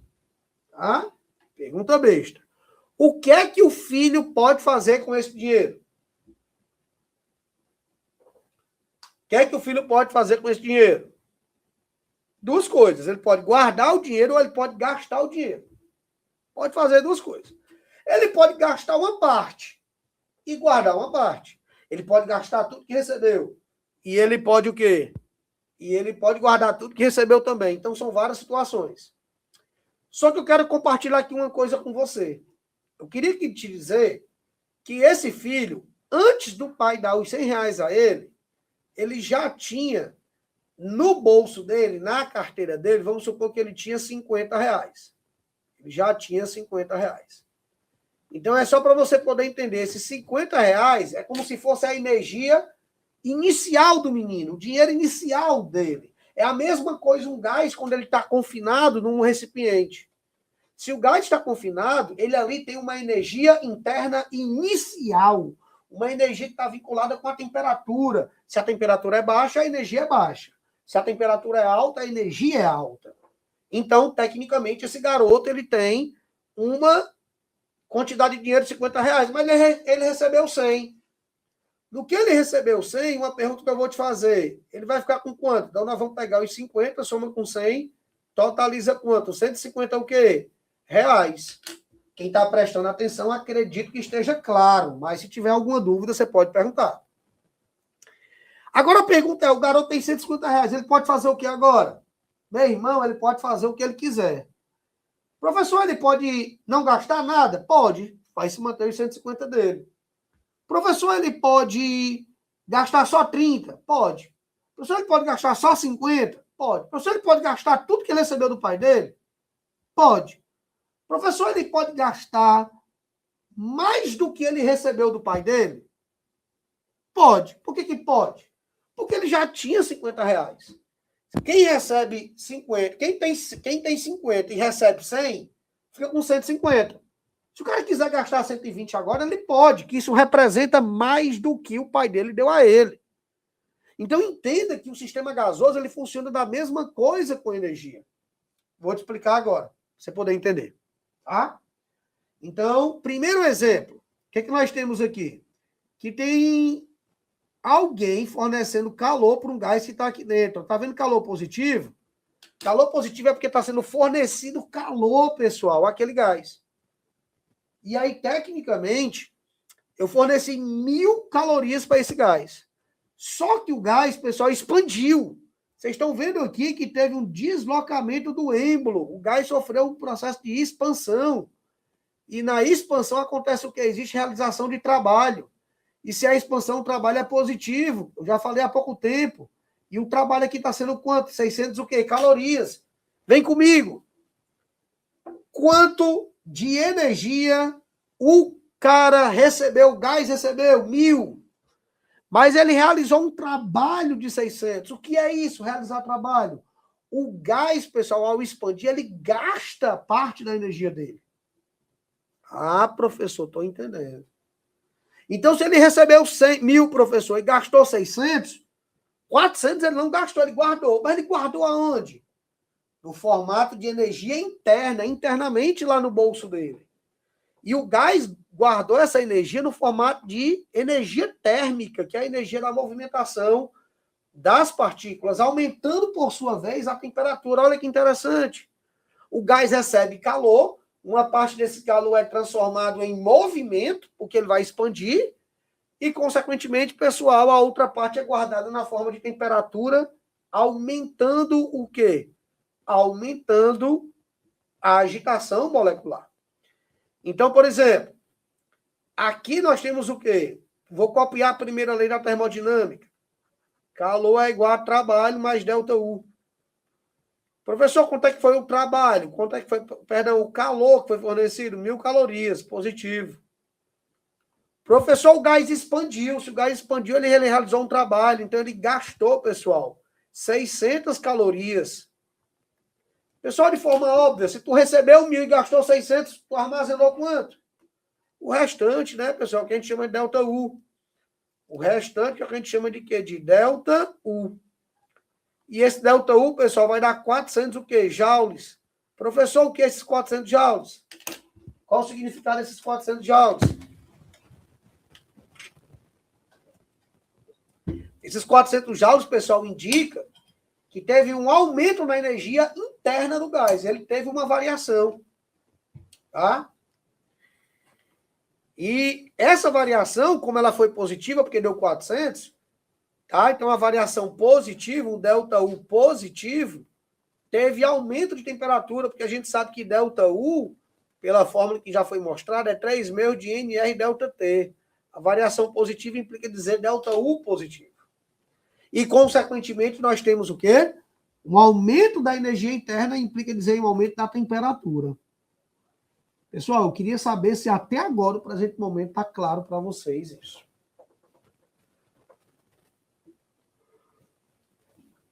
Tá? Pergunta besta. O que é que o filho pode fazer com esse dinheiro? O que é que o filho pode fazer com esse dinheiro? 2 coisas. Ele pode guardar o dinheiro ou ele pode gastar o dinheiro. Pode fazer 2 coisas. Ele pode gastar uma parte e guardar uma parte. Ele pode gastar tudo que recebeu. E ele pode o quê? E ele pode guardar tudo que recebeu também. Então, são várias situações. Só que eu quero compartilhar aqui uma coisa com você. Eu queria te dizer que esse filho, antes do pai dar os R$100 a ele já tinha no bolso dele, na carteira dele, vamos supor que ele tinha R$50. Ele já tinha R$50. Então, é só para você poder entender. Esses R$50 é como se fosse a energia inicial do menino, o dinheiro inicial dele. É a mesma coisa um gás quando ele está confinado num recipiente. Se o gás está confinado, ele ali tem uma energia interna inicial, uma energia que está vinculada com a temperatura. Se a temperatura é baixa, a energia é baixa. Se a temperatura é alta, a energia é alta. Então, tecnicamente, esse garoto ele tem uma quantidade de dinheiro de R$50, mas ele recebeu 100. No que ele recebeu 100, uma pergunta que eu vou te fazer, ele vai ficar com quanto? Então, nós vamos pegar os 50, soma com 100, totaliza quanto? 150 o quê? Reais. Quem está prestando atenção, acredito que esteja claro, mas se tiver alguma dúvida, você pode perguntar. Agora a pergunta é, o garoto tem R$150, ele pode fazer o que agora? Meu irmão, ele pode fazer o que ele quiser. Professor, ele pode não gastar nada? Pode, vai se manter os 150 dele. Professor, ele pode gastar só 30? Pode. Professor, ele pode gastar só 50? Pode. Professor, ele pode gastar tudo que ele recebeu do pai dele? Pode. Professor, ele pode gastar mais do que ele recebeu do pai dele? Pode. Por que pode? Porque ele já tinha R$50. Quem recebe 50, quem tem 50 e recebe 100, fica com 150. Se o cara quiser gastar 120 agora, ele pode, que isso representa mais do que o pai dele deu a ele. Então entenda que o sistema gasoso ele funciona da mesma coisa com energia. Vou te explicar agora, para você poder entender. Tá? Então, primeiro exemplo, o que nós temos aqui? Que tem alguém fornecendo calor para um gás que está aqui dentro. Está vendo calor positivo? Calor positivo é porque está sendo fornecido calor, pessoal, aquele gás. E aí, tecnicamente, eu forneci 1.000 calorias para esse gás. Só que o gás, pessoal, expandiu. Vocês estão vendo aqui que teve um deslocamento do êmbolo. O gás sofreu um processo de expansão. E na expansão acontece o quê? Existe realização de trabalho. E se a expansão do trabalho é positivo, eu já falei há pouco tempo. E o trabalho aqui está sendo quanto? 600 o quê? Calorias. Vem comigo. Quanto de energia o cara recebeu, o gás recebeu? 1.000. Mas ele realizou um trabalho de 600. O que é isso, realizar trabalho? O gás, pessoal, ao expandir, ele gasta parte da energia dele. Ah, professor, estou entendendo. Então, se ele recebeu 100.000, professor, e gastou 600, 400 ele não gastou, ele guardou. Mas ele guardou aonde? No formato de energia interna, internamente lá no bolso dele. E o gás guardou essa energia no formato de energia térmica, que é a energia da movimentação das partículas, aumentando, por sua vez, a temperatura. Olha que interessante. O gás recebe calor, uma parte desse calor é transformado em movimento, porque ele vai expandir, e, consequentemente, pessoal, a outra parte é guardada na forma de temperatura, aumentando o quê? Aumentando a agitação molecular. Então, por exemplo, aqui nós temos o quê? Vou copiar a primeira lei da termodinâmica. Calor é igual a trabalho mais ΔU. Professor, quanto é que foi o trabalho? Quanto é que foi, perdão, o calor que foi fornecido? 1.000 calorias, positivo. Professor, o gás expandiu. Se o gás expandiu, ele realizou um trabalho. Então, ele gastou, pessoal, 600 calorias. Pessoal, de forma óbvia, se tu recebeu 1.000 e gastou 600, tu armazenou quanto? O restante, né, pessoal, que a gente chama de ΔU. O restante que a gente chama de quê? De ΔU. E esse ΔU, pessoal, vai dar 400 o quê? Joules. Professor, o que é esses 400 joules? Qual o significado desses 400 joules? Esses 400 joules, pessoal, indica que teve um aumento na energia interna do gás. Ele teve uma variação. Tá? E essa variação, como ela foi positiva, porque deu 400, tá? Então a variação positiva, um ΔU positivo, teve aumento de temperatura, porque a gente sabe que ΔU, pela fórmula que já foi mostrada, é 3 meus de NR ΔT. A variação positiva implica dizer ΔU positivo. E, consequentemente, nós temos o quê? Um aumento da energia interna implica dizer um aumento da temperatura. Pessoal, eu queria saber se até agora, o presente momento, está claro para vocês isso.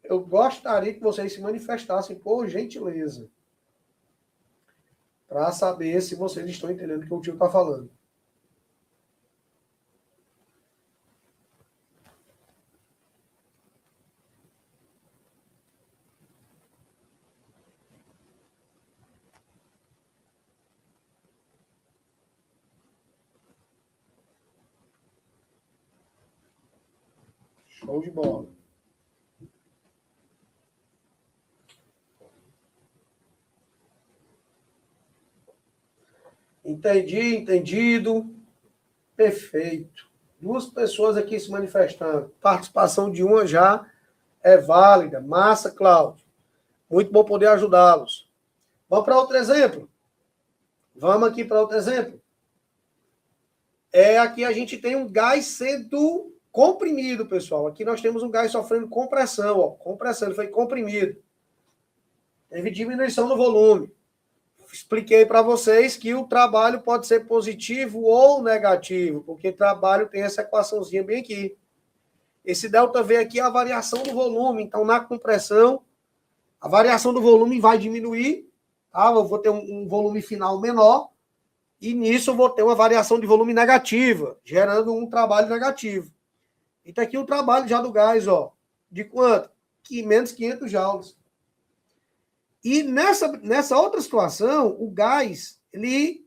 Eu gostaria que vocês se manifestassem, por gentileza. para saber se vocês estão entendendo o que o tio está falando. Show de bola. Entendido. Perfeito. 2 pessoas aqui se manifestando. Participação de uma já é válida. Massa, Cláudio. Muito bom poder ajudá-los. Vamos para outro exemplo? Vamos aqui para outro exemplo. Aqui a gente tem um gás sendo comprimido, pessoal. Aqui nós temos um gás sofrendo compressão. Ó. Compressão, ele foi comprimido. Teve diminuição no volume. Expliquei para vocês que o trabalho pode ser positivo ou negativo, porque trabalho tem essa equaçãozinha bem aqui. Esse ΔV aqui é a variação do volume. Então, na compressão, a variação do volume vai diminuir. Tá? Eu vou ter um volume final menor. E nisso eu vou ter uma variação de volume negativa, gerando um trabalho negativo. Então, aqui o trabalho já do gás, ó, de quanto? Menos 500 joules. E nessa outra situação, o gás, ele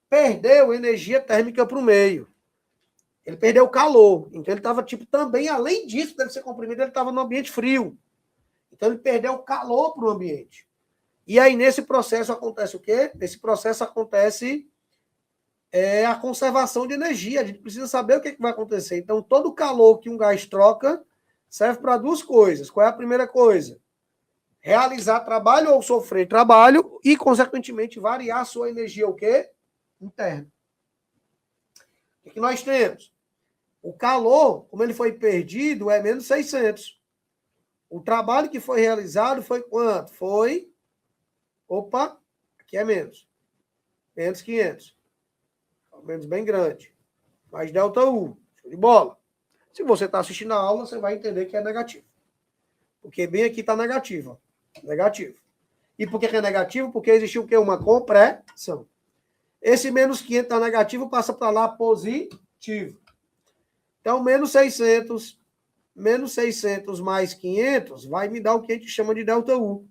perdeu energia térmica para o meio. Ele perdeu calor. Então, ele estava, também, além disso, deve ser comprimido, ele estava no ambiente frio. Então, ele perdeu calor para o ambiente. E aí, nesse processo, acontece o quê? Nesse processo acontece a conservação de energia. A gente precisa saber o que vai acontecer. Então, todo o calor que um gás troca serve para 2 coisas. Qual é a primeira coisa? Realizar trabalho ou sofrer trabalho e, consequentemente, variar a sua energia, o quê? Interna. O que nós temos? O calor, como ele foi perdido, é menos 600. O trabalho que foi realizado foi quanto? Foi... Opa, aqui é menos. Menos 500. Menos bem grande. Mais ΔU. Show de bola. Se você está assistindo a aula, você vai entender que é negativo. Porque bem aqui está negativo, ó. Negativo. E por que é negativo? Porque existiu o quê? Uma compressão. Esse menos 500 está negativo, passa para lá positivo. Então, menos 600 mais 500 vai me dar o que a gente chama de ΔU.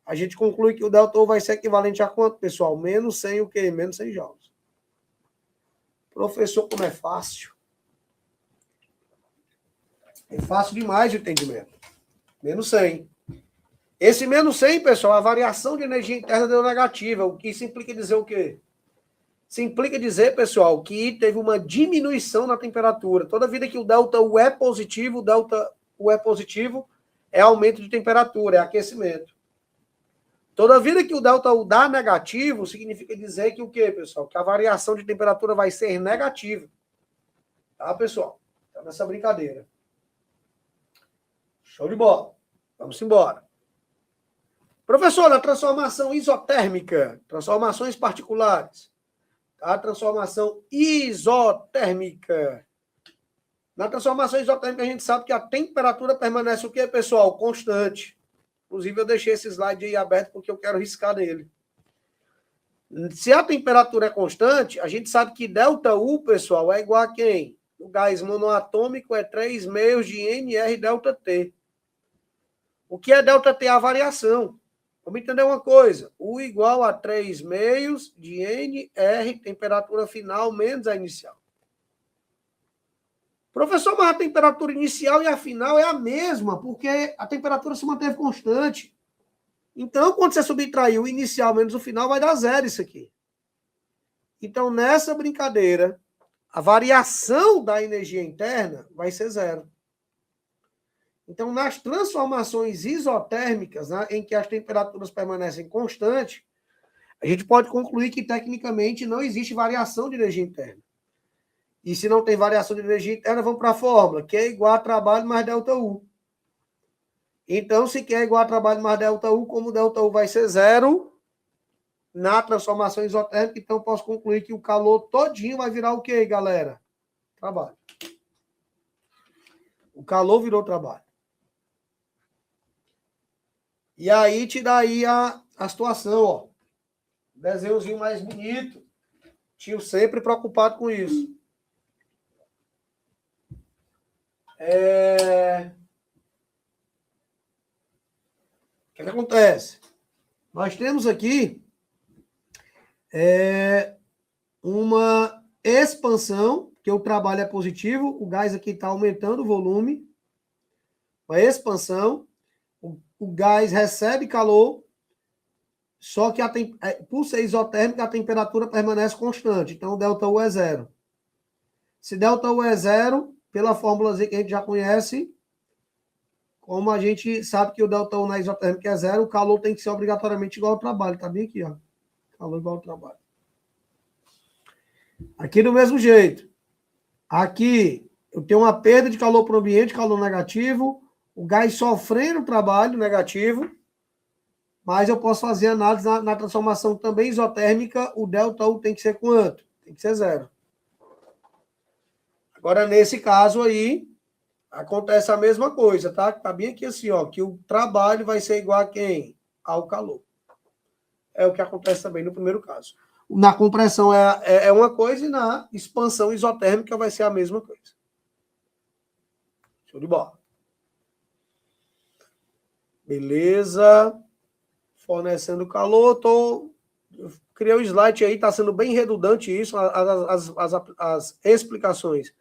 A gente conclui que o ΔU vai ser equivalente a quanto, pessoal? Menos 100 o quê? Menos 100 joules. Professor, como é fácil. É fácil demais o entendimento. Menos 100. Esse menos 100, pessoal, a variação de energia interna deu negativa. O que isso implica dizer o quê? Isso implica dizer, pessoal, que teve uma diminuição na temperatura. Toda vida que o ΔU é positivo, o ΔU é positivo, é aumento de temperatura, é aquecimento. Toda vida que o ΔU dá negativo, significa dizer que o quê, pessoal? Que a variação de temperatura vai ser negativa. Tá, pessoal? Tá nessa brincadeira. Show de bola. Vamos embora. Professor, na transformação isotérmica, transformações particulares, tá? Transformação isotérmica. Na transformação isotérmica, a gente sabe que a temperatura permanece o quê, pessoal? Constante. Inclusive, eu deixei esse slide aí aberto porque eu quero riscar nele. Se a temperatura é constante, a gente sabe que ΔU, pessoal, é igual a quem? O gás monoatômico é 3 meios de NR∆T. O que é ΔT? A variação. Vamos entender uma coisa. U igual a 3 meios de NR, temperatura final, menos a inicial. Professor, mas a temperatura inicial e a final é a mesma, porque a temperatura se manteve constante. Então, quando você subtrair o inicial menos o final, vai dar 0 isso aqui. Então, nessa brincadeira, a variação da energia interna vai ser 0. Então, nas transformações isotérmicas, né, em que as temperaturas permanecem constantes, a gente pode concluir que, tecnicamente, não existe variação de energia interna. E se não tem variação de energia interna, vamos para a fórmula, que é igual a trabalho mais ΔU. Então, se Q é igual a trabalho mais ΔU, como ΔU vai ser 0 na transformação isotérmica, então posso concluir que o calor todinho vai virar o quê, galera? Trabalho. O calor virou trabalho. E aí te dá aí a situação, ó. Desenhozinho mais bonito. Tio sempre preocupado com isso. O que acontece? Nós temos aqui uma expansão, que o trabalho é positivo, o gás aqui está aumentando o volume, uma expansão, o gás recebe calor, só que por ser isotérmica, a temperatura permanece constante, então o ΔU é zero. Se ΔU é zero, pela fórmula que a gente já conhece, como a gente sabe que o ΔU na isotérmica é zero, o calor tem que ser obrigatoriamente igual ao trabalho, tá bem aqui, ó. Calor igual ao trabalho. Aqui do mesmo jeito. Aqui eu tenho uma perda de calor para o ambiente, calor negativo, o gás sofrendo o trabalho negativo, mas eu posso fazer análise na transformação também isotérmica, o ΔU tem que ser quanto? Tem que ser zero. Agora, nesse caso aí, acontece a mesma coisa, tá? Tá bem aqui assim, ó, que o trabalho vai ser igual a quem? Ao calor. É o que acontece também no primeiro caso. Na compressão é uma coisa e na expansão isotérmica vai ser a mesma coisa. Show de bola. Beleza. Fornecendo calor. Eu criei um slide aí, está sendo bem redundante isso. As explicações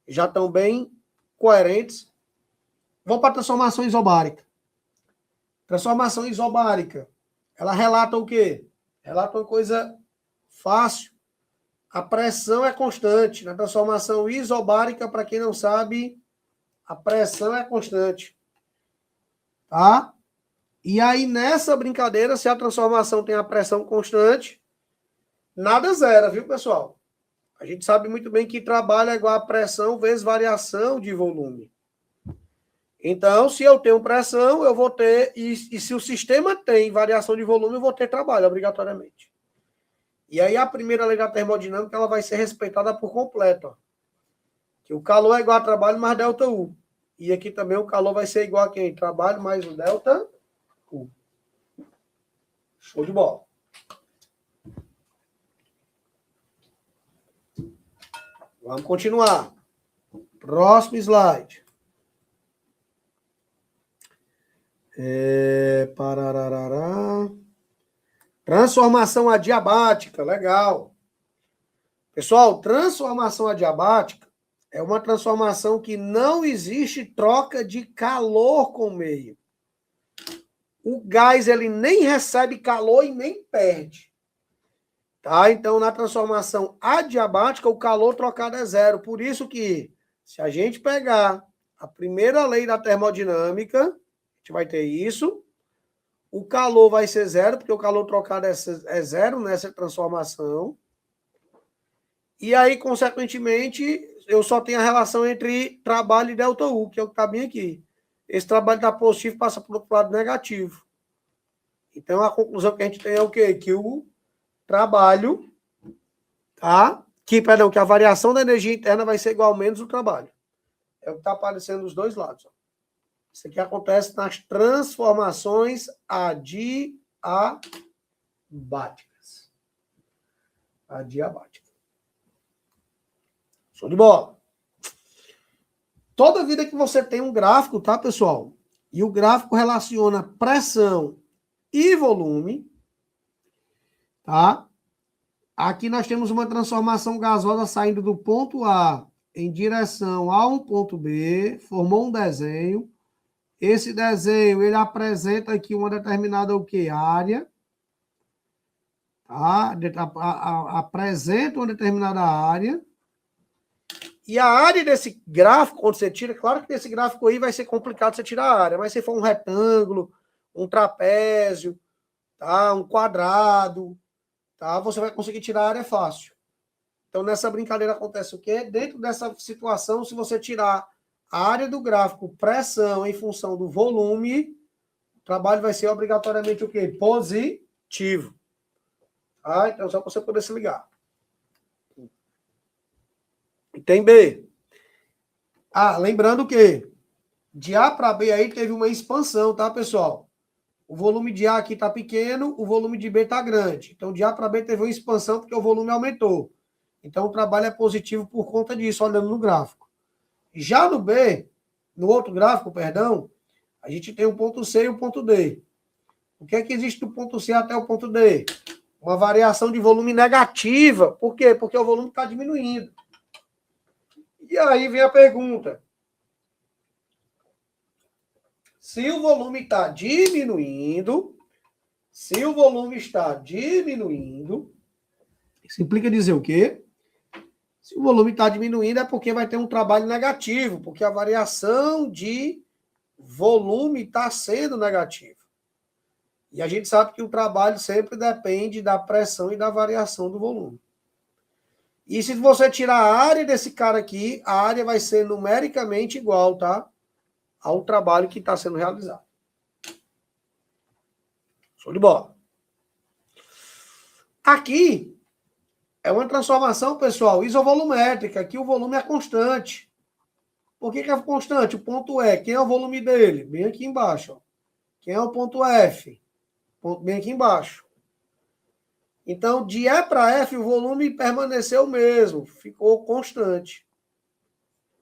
já estão bem coerentes. Vamos para a transformação isobárica. Transformação isobárica. Ela relata o quê? Relata uma coisa fácil. A pressão é constante. Na transformação isobárica, para quem não sabe, a pressão é constante. Tá? E aí, nessa brincadeira, se a transformação tem a pressão constante, nada zera, viu, pessoal? A gente sabe muito bem que trabalho é igual a pressão vezes variação de volume. Então, se eu tenho pressão, eu vou ter... E se o sistema tem variação de volume, eu vou ter trabalho, obrigatoriamente. E aí, a primeira lei da termodinâmica, ela vai ser respeitada por completo. Ó. Que o calor é igual a trabalho mais ΔU. E aqui também o calor vai ser igual a quem? Trabalho mais o ΔU. Show de bola. Vamos continuar. Próximo slide. Parararará. Transformação adiabática, legal. Pessoal, transformação adiabática é uma transformação que não existe troca de calor com o meio. O gás ele nem recebe calor e nem perde. Tá? Então, na transformação adiabática, o calor trocado é zero. Por isso que, se a gente pegar a primeira lei da termodinâmica, a gente vai ter isso. O calor vai ser zero, porque o calor trocado é zero nessa transformação. E aí, consequentemente, eu só tenho a relação entre trabalho e ΔU, que é o que está bem aqui. Esse trabalho está positivo, passa para o outro lado negativo. Então, a conclusão que a gente tem é o quê? Que o trabalho, tá? Que a variação da energia interna vai ser igual ao menos o trabalho. É o que está aparecendo dos dois lados. Ó. Isso aqui acontece nas transformações adiabáticas. Adiabática. Show de bola. Toda vida que você tem um gráfico, tá, pessoal? E o gráfico relaciona pressão e volume, tá? Aqui nós temos uma transformação gasosa saindo do ponto A em direção a um ponto B, formou um desenho. Esse desenho, ele apresenta aqui uma determinada o quê? Área. Tá? Apresenta uma determinada área. E a área desse gráfico, quando você tira, claro que nesse gráfico aí vai ser complicado você tirar a área, mas se for um retângulo, um trapézio, tá? Um quadrado, tá? Você vai conseguir tirar a área fácil. Então, nessa brincadeira acontece o quê? Dentro dessa situação, se você tirar a área do gráfico, pressão em função do volume, o trabalho vai ser obrigatoriamente o quê? Positivo. Tá? Então, só para você poder se ligar. Tem B. Lembrando que de A para B aí teve uma expansão, tá, pessoal? O volume de A aqui está pequeno, o volume de B está grande. Então, de A para B teve uma expansão porque o volume aumentou. Então, o trabalho é positivo por conta disso, olhando no gráfico. Já no B, no outro gráfico, perdão, a gente tem o ponto C e o ponto D. O que é que existe do ponto C até o ponto D? Uma variação de volume negativa. Por quê? Porque o volume está diminuindo. E aí vem a pergunta. Se o volume está diminuindo, isso implica dizer o quê? Se o volume está diminuindo é porque vai ter um trabalho negativo, porque a variação de volume está sendo negativa. E a gente sabe que o trabalho sempre depende da pressão e da variação do volume. E se você tirar a área desse cara aqui, a área vai ser numericamente igual, tá? Ao trabalho que está sendo realizado. Show de bola. Aqui é uma transformação, pessoal, isovolumétrica. Aqui o volume é constante. Por que é constante? O ponto E. Quem é o volume dele? Bem aqui embaixo. Ó. Quem é o ponto F? Ponto bem aqui embaixo. Então, de E para F, o volume permaneceu o mesmo. Ficou constante.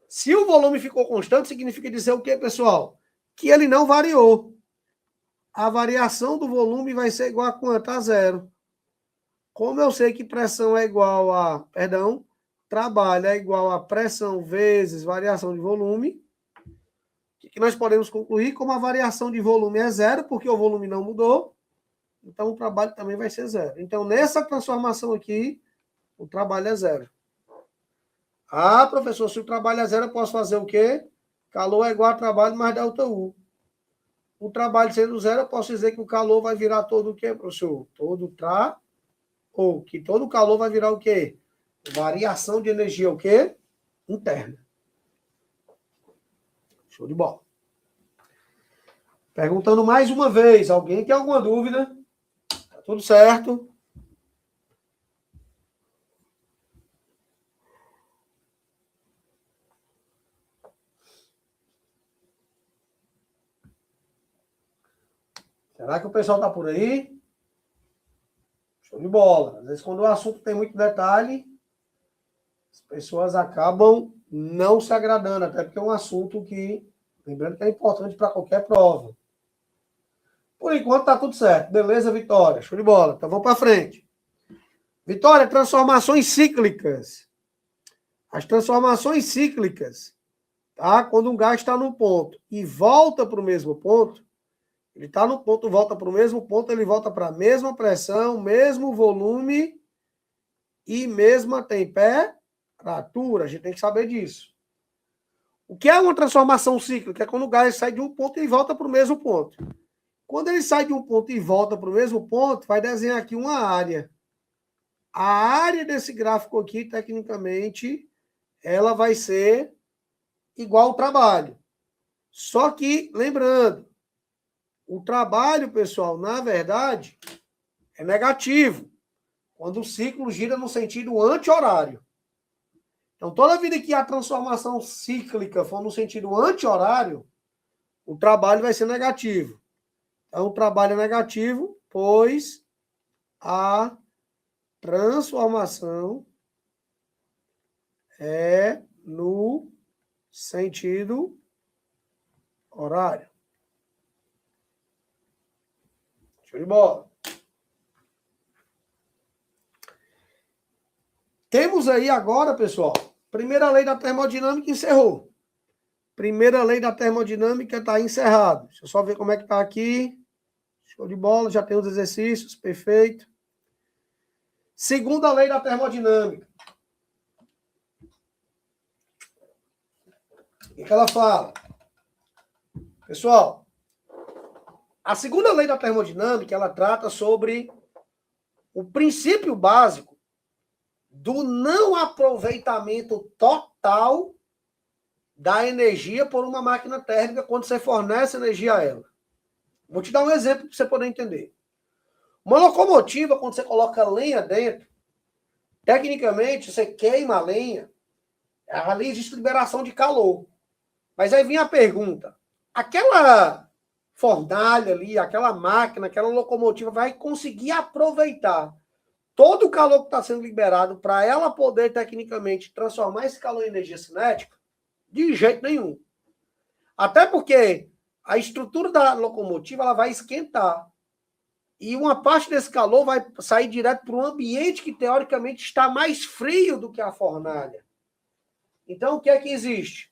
Se o volume ficou constante, significa dizer o quê, pessoal? Que ele não variou. A variação do volume vai ser igual a quanto? A zero. Como eu sei que pressão é igual a... trabalho é igual a pressão vezes variação de volume, o que nós podemos concluir? Como a variação de volume é zero, porque o volume não mudou, então o trabalho também vai ser zero. Então, nessa transformação aqui, o trabalho é zero. Ah, professor, se o trabalho é zero, eu posso fazer o quê? Calor é igual a trabalho mais delta U. O trabalho sendo zero, eu posso dizer que o calor vai virar todo o quê, professor? Ou que todo o calor vai virar o quê? Variação de energia, o quê? Interna. Show de bola. Perguntando mais uma vez, alguém tem alguma dúvida? Tá tudo certo? Será que o pessoal tá por aí? Show de bola. Às vezes, quando o assunto tem muito detalhe, as pessoas acabam não se agradando, até porque é um assunto que, lembrando que é importante para qualquer prova. Por enquanto tá tudo certo. Beleza, Vitória? Show de bola. Então vamos para frente. Vitória, transformações cíclicas. As transformações cíclicas, tá? Quando um gás está num ponto e volta para o mesmo ponto, ele está no ponto, volta para o mesmo ponto, ele volta para a mesma pressão, mesmo volume e mesma temperatura. A gente tem que saber disso. O que é uma transformação cíclica? É quando o gás sai de um ponto e volta para o mesmo ponto. Quando ele sai de um ponto e volta para o mesmo ponto, vai desenhar aqui uma área. A área desse gráfico aqui, tecnicamente, ela vai ser igual ao trabalho. Só que, lembrando, o trabalho, pessoal, na verdade, é negativo. Quando o ciclo gira no sentido anti-horário. Então, toda vida que a transformação cíclica for no sentido anti-horário, o trabalho vai ser negativo. Então, o trabalho é negativo, pois a transformação é no sentido horário. Show de bola. Temos aí agora, pessoal, primeira lei da termodinâmica encerrou. Primeira lei da termodinâmica está encerrada. Deixa eu só ver como é que está aqui. Show de bola, já tem os exercícios, perfeito. Segunda lei da termodinâmica. O que ela fala? Pessoal, a segunda lei da termodinâmica, ela trata sobre o princípio básico do não aproveitamento total da energia por uma máquina térmica quando você fornece energia a ela. Vou te dar um exemplo para você poder entender. Uma locomotiva, quando você coloca lenha dentro, tecnicamente você queima a lenha, ali existe liberação de calor. Mas aí vem a pergunta, aquela fornalha ali, aquela máquina, aquela locomotiva vai conseguir aproveitar todo o calor que está sendo liberado para ela poder, tecnicamente, transformar esse calor em energia cinética? De jeito nenhum. Até porque a estrutura da locomotiva ela vai esquentar. E uma parte desse calor vai sair direto para um ambiente que, teoricamente, está mais frio do que a fornalha. Então, o que é que existe?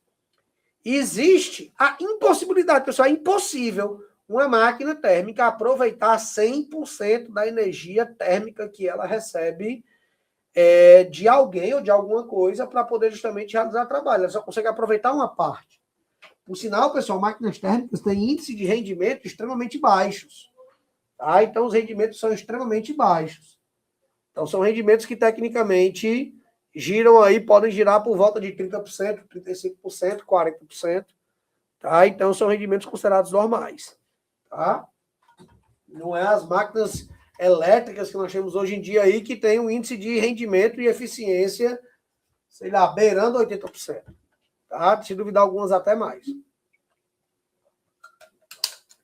Existe a impossibilidade, pessoal, é impossível uma máquina térmica aproveitar 100% da energia térmica que ela recebe de alguém ou de alguma coisa para poder justamente realizar trabalho. Ela só consegue aproveitar uma parte. Por sinal, pessoal, máquinas térmicas têm índice de rendimento extremamente baixos. Tá? Então, os rendimentos são extremamente baixos. Então, são rendimentos que, tecnicamente, giram aí, podem girar por volta de 30%, 35%, 40%. Tá? Então, são rendimentos considerados normais. Tá? Não é as máquinas elétricas que nós temos hoje em dia aí que tem um índice de rendimento e eficiência, sei lá, beirando 80%. Tá? Se duvidar, algumas até mais.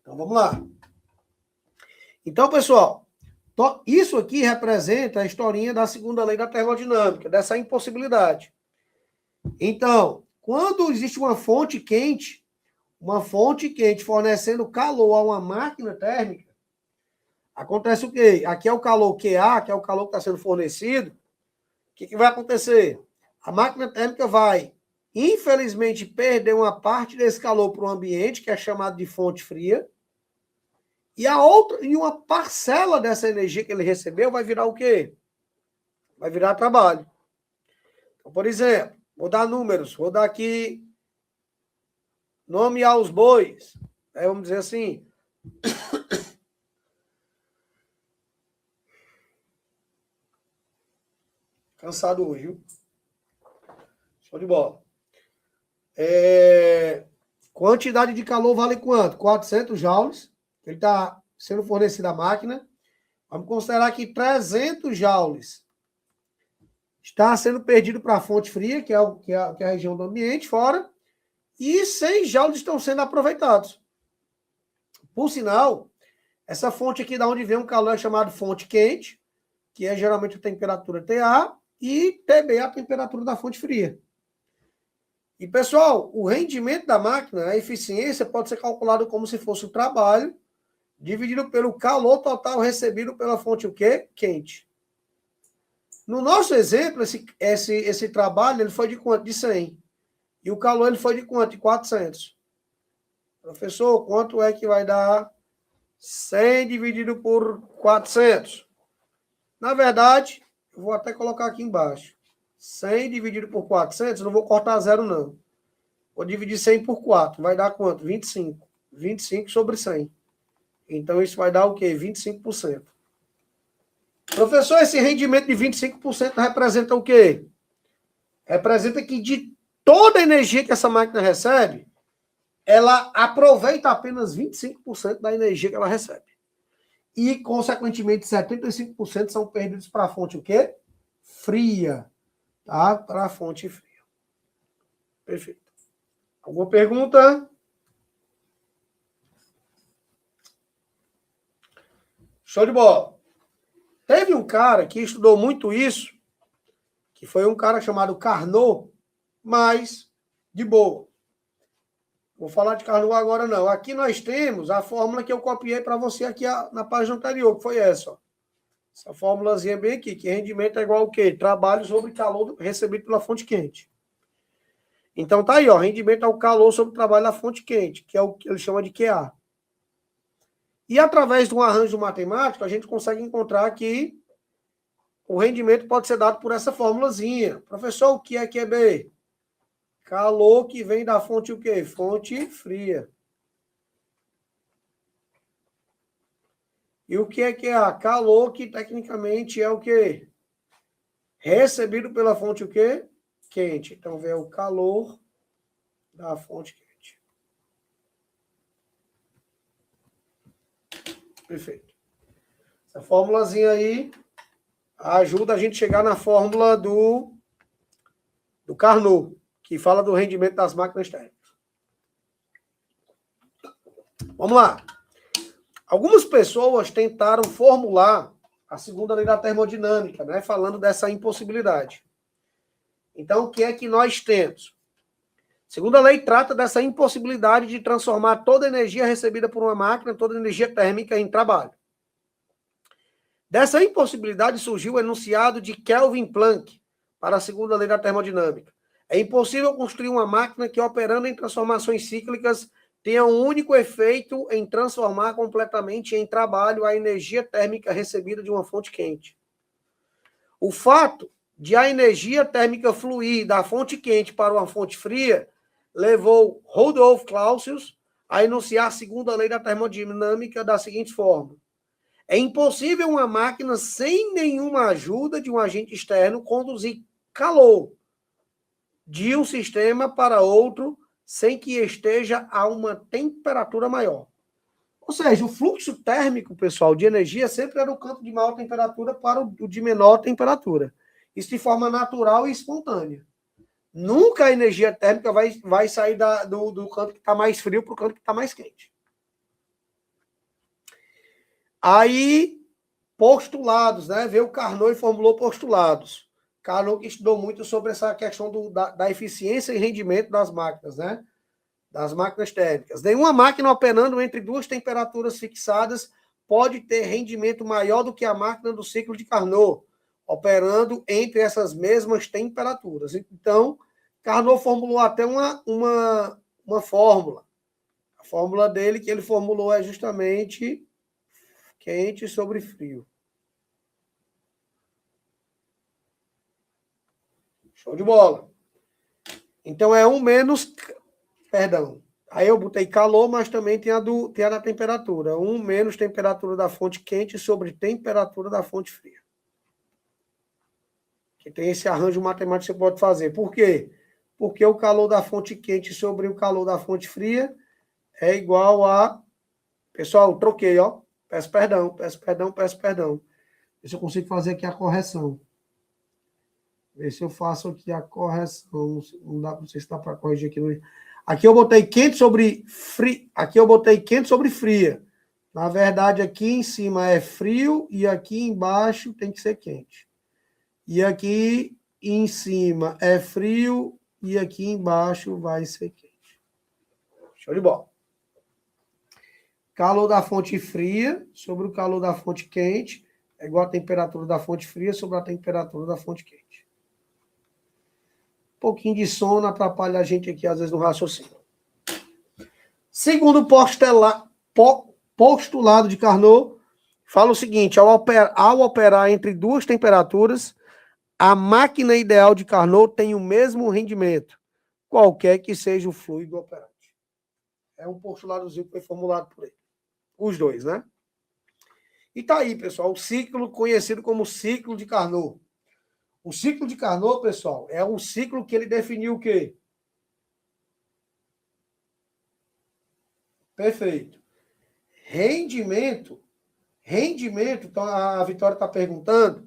Então, vamos lá. Então, pessoal, isso aqui representa a historinha da segunda lei da termodinâmica, dessa impossibilidade. Então, quando existe uma fonte quente fornecendo calor a uma máquina térmica, acontece o quê? Aqui é o calor QA, que é o calor que está sendo fornecido. O que vai acontecer? A máquina térmica vai, infelizmente, perder uma parte desse calor para o ambiente, que é chamado de fonte fria, e a outra, e uma parcela dessa energia que ele recebeu vai virar o quê? Vai virar trabalho. Então, por exemplo, vou dar números, vou dar aqui nome aos bois. Aí vamos dizer assim. Cansado hoje, viu? Show de bola. Quantidade de calor vale quanto? 400 joules. Ele está sendo fornecido à máquina. Vamos considerar que 300 joules está sendo perdido para a fonte fria, que é a região do ambiente, fora, e 100 joules estão sendo aproveitados. Por sinal, essa fonte aqui da onde vem um calor é chamado fonte quente, que é geralmente a temperatura TA, e TB a temperatura da fonte fria. E, pessoal, o rendimento da máquina, a eficiência, pode ser calculado como se fosse o trabalho dividido pelo calor total recebido pela fonte o quê? Quente. No nosso exemplo, esse trabalho ele foi de quanto? De 100. E o calor ele foi de quanto? De 400. Professor, quanto é que vai dar 100 dividido por 400? Na verdade, eu vou até colocar aqui embaixo. 100 dividido por 400, não vou cortar zero, não. Vou dividir 100 por 4. Vai dar quanto? 25. 25 sobre 100. Então, isso vai dar o quê? 25%. Professor, esse rendimento de 25% representa o quê? Representa que de toda a energia que essa máquina recebe, ela aproveita apenas 25% da energia que ela recebe. E, consequentemente, 75% são perdidos para a fonte o quê? Fria. Tá? Para a fonte fria. Perfeito. Alguma pergunta? Show de bola. Teve um cara que estudou muito isso, que foi um cara chamado Carnot, mas de boa. Vou falar de Carnot agora não. Aqui nós temos a fórmula que eu copiei para você aqui na página anterior, que foi essa. Ó. Essa fórmulazinha bem aqui, que rendimento é igual ao quê? Trabalho sobre calor recebido pela fonte quente. Então tá aí, ó, rendimento é o calor sobre o trabalho da fonte quente, que é o que ele chama de QA. E através de um arranjo matemático, a gente consegue encontrar que o rendimento pode ser dado por essa formulazinha. Professor, o que é QB? Calor que vem da fonte o quê? Fonte fria. E o que é QA? Calor que tecnicamente é o quê? Recebido pela fonte o quê? Quente. Então vem o calor da fonte quente. Perfeito. Essa formulazinha aí ajuda a gente a chegar na fórmula do Carnot, que fala do rendimento das máquinas térmicas. Vamos lá. Algumas pessoas tentaram formular a segunda lei da termodinâmica, né, falando dessa impossibilidade. Então, o que é que nós temos? A segunda lei trata dessa impossibilidade de transformar toda a energia recebida por uma máquina, toda a energia térmica, em trabalho. Dessa impossibilidade surgiu o enunciado de Kelvin Planck para a segunda lei da termodinâmica. É impossível construir uma máquina que, operando em transformações cíclicas, tenha um único efeito em transformar completamente em trabalho a energia térmica recebida de uma fonte quente. O fato de a energia térmica fluir da fonte quente para uma fonte fria levou Rudolf Clausius a enunciar a segunda lei da termodinâmica da seguinte forma: é impossível uma máquina, sem nenhuma ajuda de um agente externo, conduzir calor de um sistema para outro sem que esteja a uma temperatura maior. Ou seja, o fluxo térmico, pessoal, de energia sempre era o campo de maior temperatura para o de menor temperatura. Isso de forma natural e espontânea. Nunca a energia térmica vai sair do canto que está mais frio para o canto que está mais quente. Aí, postulados, né? Veio o Carnot e formulou postulados. Carnot que estudou muito sobre essa questão da eficiência e rendimento das máquinas, né? Das máquinas térmicas. Nenhuma máquina operando entre duas temperaturas fixadas pode ter rendimento maior do que a máquina do ciclo de Carnot, operando entre essas mesmas temperaturas. Então, Carnot formulou até uma fórmula. A fórmula dele que ele formulou é justamente quente sobre frio. Show de bola. Então, é 1 menos... Perdão. Aí eu botei calor, mas também tem a da temperatura. 1 menos temperatura da fonte quente sobre temperatura da fonte fria. Que tem esse arranjo matemático que você pode fazer. Por quê? Porque o calor da fonte quente sobre o calor da fonte fria é igual a... Pessoal, troquei, ó. Peço perdão. Ver se eu consigo fazer aqui a correção. Ver se eu faço aqui a correção. Não dá, não sei se dá para corrigir aqui. Aqui eu botei quente sobre frio. Aqui eu botei quente sobre fria. Na verdade, aqui em cima é frio e aqui embaixo tem que ser quente. E aqui em cima é frio e aqui embaixo vai ser quente. Show de bola. Calor da fonte fria sobre o calor da fonte quente é igual a temperatura da fonte fria sobre a temperatura da fonte quente. Um pouquinho de sono atrapalha a gente aqui, às vezes, no raciocínio. Segundo postulado de Carnot, fala o seguinte: ao operar entre duas temperaturas, a máquina ideal de Carnot tem o mesmo rendimento, qualquer que seja o fluido operante. É um postuladozinho que foi formulado por ele. Os dois, né? E tá aí, pessoal, o ciclo conhecido como ciclo de Carnot. O ciclo de Carnot, pessoal, é um ciclo que ele definiu o quê? Perfeito. Rendimento, então a Vitória está perguntando,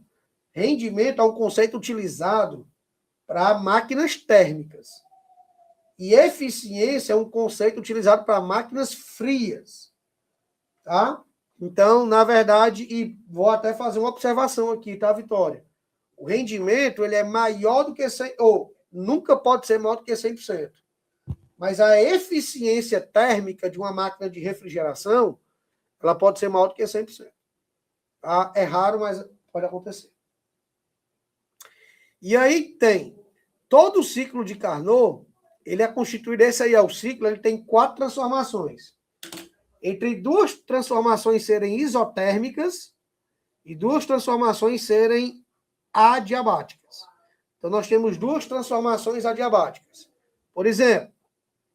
rendimento é um conceito utilizado para máquinas térmicas. E eficiência é um conceito utilizado para máquinas frias. Tá? Então, na verdade, e vou até fazer uma observação aqui, tá, Vitória? O rendimento, ele é maior do que 100%, ou nunca pode ser maior do que 100%. Mas a eficiência térmica de uma máquina de refrigeração, ela pode ser maior do que 100%. Tá? É raro, mas pode acontecer. E aí tem todo o ciclo de Carnot, ele é constituído, esse aí é o ciclo, ele tem 4 transformações. Entre 2 transformações serem isotérmicas e 2 transformações serem adiabáticas. Então, nós temos 2 transformações adiabáticas. Por exemplo,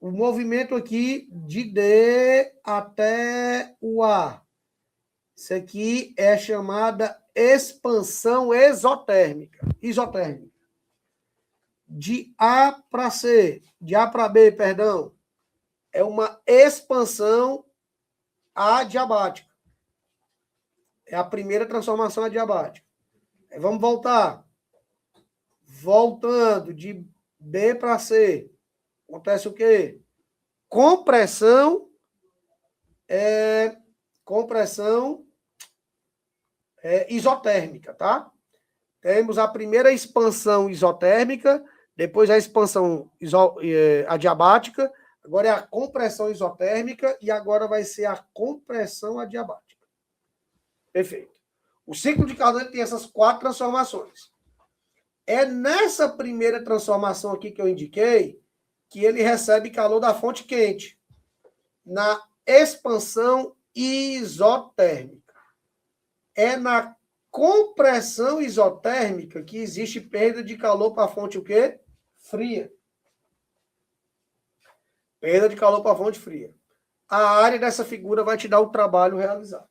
o movimento aqui de D até o A. Isso aqui é chamada expansão isotérmica. De A para C, de A para B, perdão, é uma expansão adiabática. É a primeira transformação adiabática. Aí vamos voltar. Voltando de B para C. Acontece o quê? Compressão compressão isotérmica, tá? Temos a primeira expansão isotérmica, depois a expansão adiabática, agora é a compressão isotérmica e agora vai ser a compressão adiabática. Perfeito. O ciclo de Carnot tem essas 4 transformações. É nessa primeira transformação aqui que eu indiquei que ele recebe calor da fonte quente, na expansão isotérmica. É na compressão isotérmica que existe perda de calor para a fonte o quê? Fria. Perda de calor para a fonte fria. A área dessa figura vai te dar o trabalho realizado.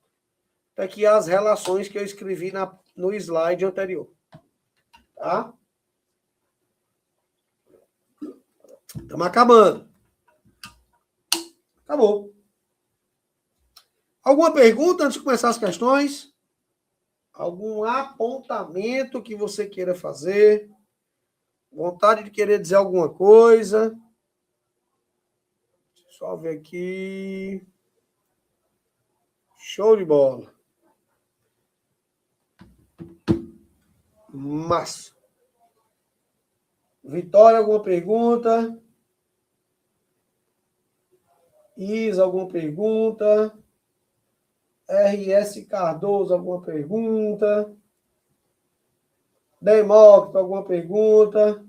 Tá aqui as relações que eu escrevi no slide anterior. Tá? Estamos acabando. Acabou. Alguma pergunta antes de começar as questões? Algum apontamento que você queira fazer? Vontade de querer dizer alguma coisa? Só ver aqui. Show de bola. Massa. Vitória, alguma pergunta? Isa, alguma pergunta? RS Cardoso, alguma pergunta? Demócrito, alguma pergunta?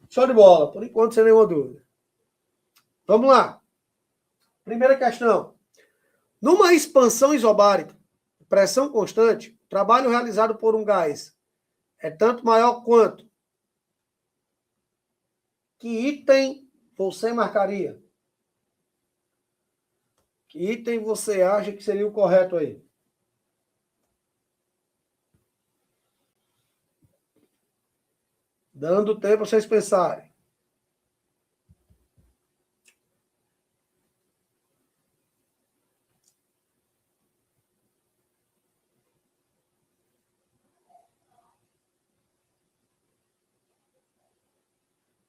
Show de bola. Por enquanto, sem nenhuma dúvida. Vamos lá. Primeira questão. Numa expansão isobárica, pressão constante, o trabalho realizado por um gás é tanto maior quanto? Que item você marcaria? Que item você acha que seria o correto aí? Dando tempo para vocês pensarem.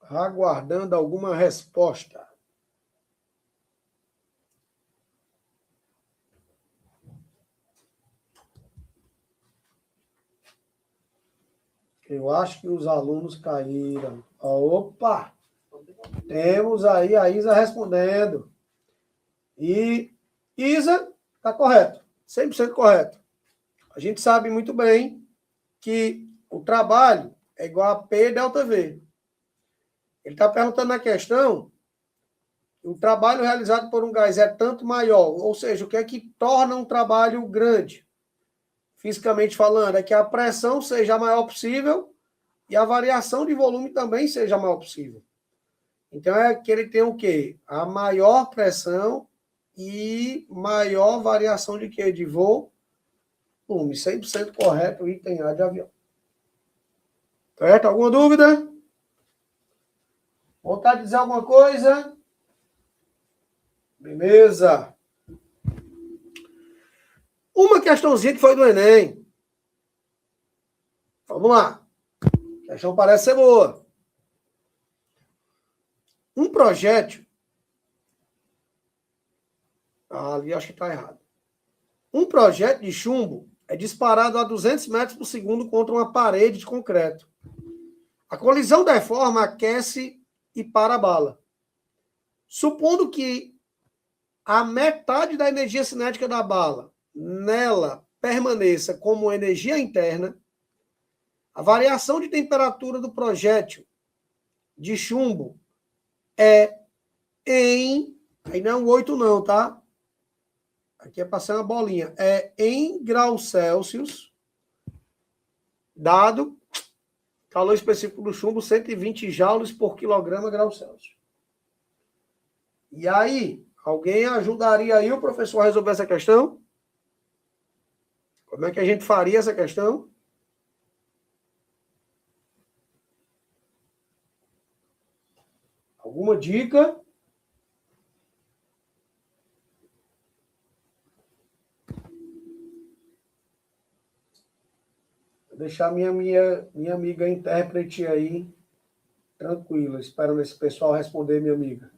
Aguardando alguma resposta. Eu acho que os alunos caíram. Opa! Temos aí a Isa respondendo. E Isa, está correto. 100% correto. A gente sabe muito bem que o trabalho é igual a P delta V. Ele está perguntando na questão, o trabalho realizado por um gás é tanto maior, ou seja, o que é que torna um trabalho grande? Fisicamente falando, é que a pressão seja a maior possível e a variação de volume também seja a maior possível. Então, é que ele tem o quê? A maior pressão e maior variação de quê? De volume. 100% correto, item A de avião. Certo? Alguma dúvida? Vontade de dizer alguma coisa? Beleza. Uma questãozinha que foi do Enem. Vamos lá. A questão parece ser boa. Um projétil. Ali acho que está errado. Um projétil de chumbo é disparado a 200 metros por segundo contra uma parede de concreto. A colisão deforma, aquece e para a bala. Supondo que a metade da energia cinética da bala nela permaneça como energia interna, a variação de temperatura do projétil de chumbo é em... Aí não é um 8 não, tá? Aqui é para ser uma bolinha. É em graus Celsius, dado calor específico do chumbo, 120 joules por quilograma grau Celsius. E aí, alguém ajudaria aí o professor a resolver essa questão? Como é que a gente faria essa questão? Alguma dica? Vou deixar minha amiga intérprete aí, tranquila, esperando esse pessoal responder, minha amiga.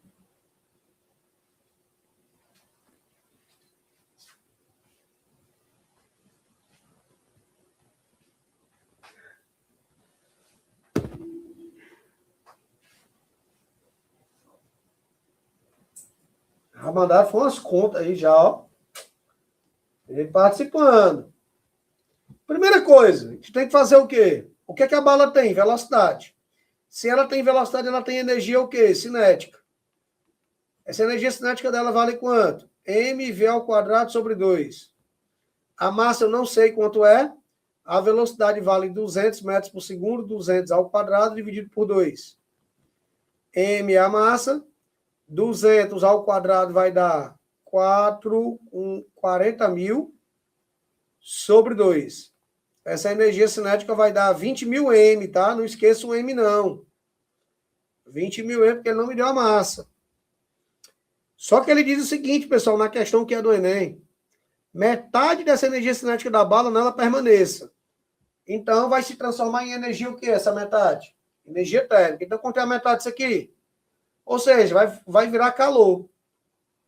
Já mandaram foi umas contas aí já, ó. Ele participando. Primeira coisa, a gente tem que fazer o quê? O que é que a bala tem? Velocidade. Se ela tem velocidade, ela tem energia o quê? Cinética. Essa energia cinética dela vale quanto? mv² sobre 2. A massa eu não sei quanto é. A velocidade vale 200 metros por segundo, 200 ao quadrado dividido por 2. M é a massa. 200 ao quadrado vai dar 40 mil sobre 2. Essa energia cinética vai dar 20 mil M, tá? Não esqueça o M, não. 20 mil M, porque ele não me deu a massa. Só que ele diz o seguinte, pessoal, na questão que é do Enem. Metade dessa energia cinética da bala nela permaneça. Então, vai se transformar em energia o quê, essa metade? Energia térmica. Então, quanto é a metade disso aqui? Ou seja, vai virar calor.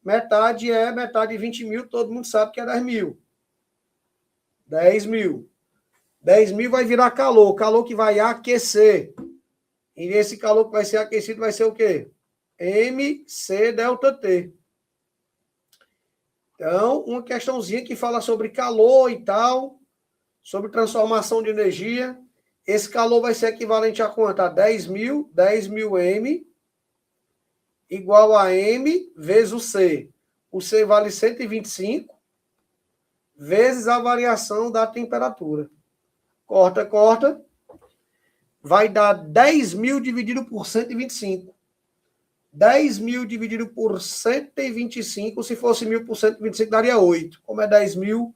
Metade é metade de 20 mil, todo mundo sabe que é 10 mil. 10 mil. 10 mil vai virar calor. Calor que vai aquecer. E esse calor que vai ser aquecido vai ser o quê? MC delta T. Então, uma questãozinha que fala sobre calor e tal, sobre transformação de energia. Esse calor vai ser equivalente a quanto? A 10 mil M, igual a M vezes o C. O C vale 125, vezes a variação da temperatura. Corta, corta. Vai dar 10 mil dividido por 125. 10 mil dividido por 125, se fosse 1.000 por 125, daria 8. Como é 10 mil,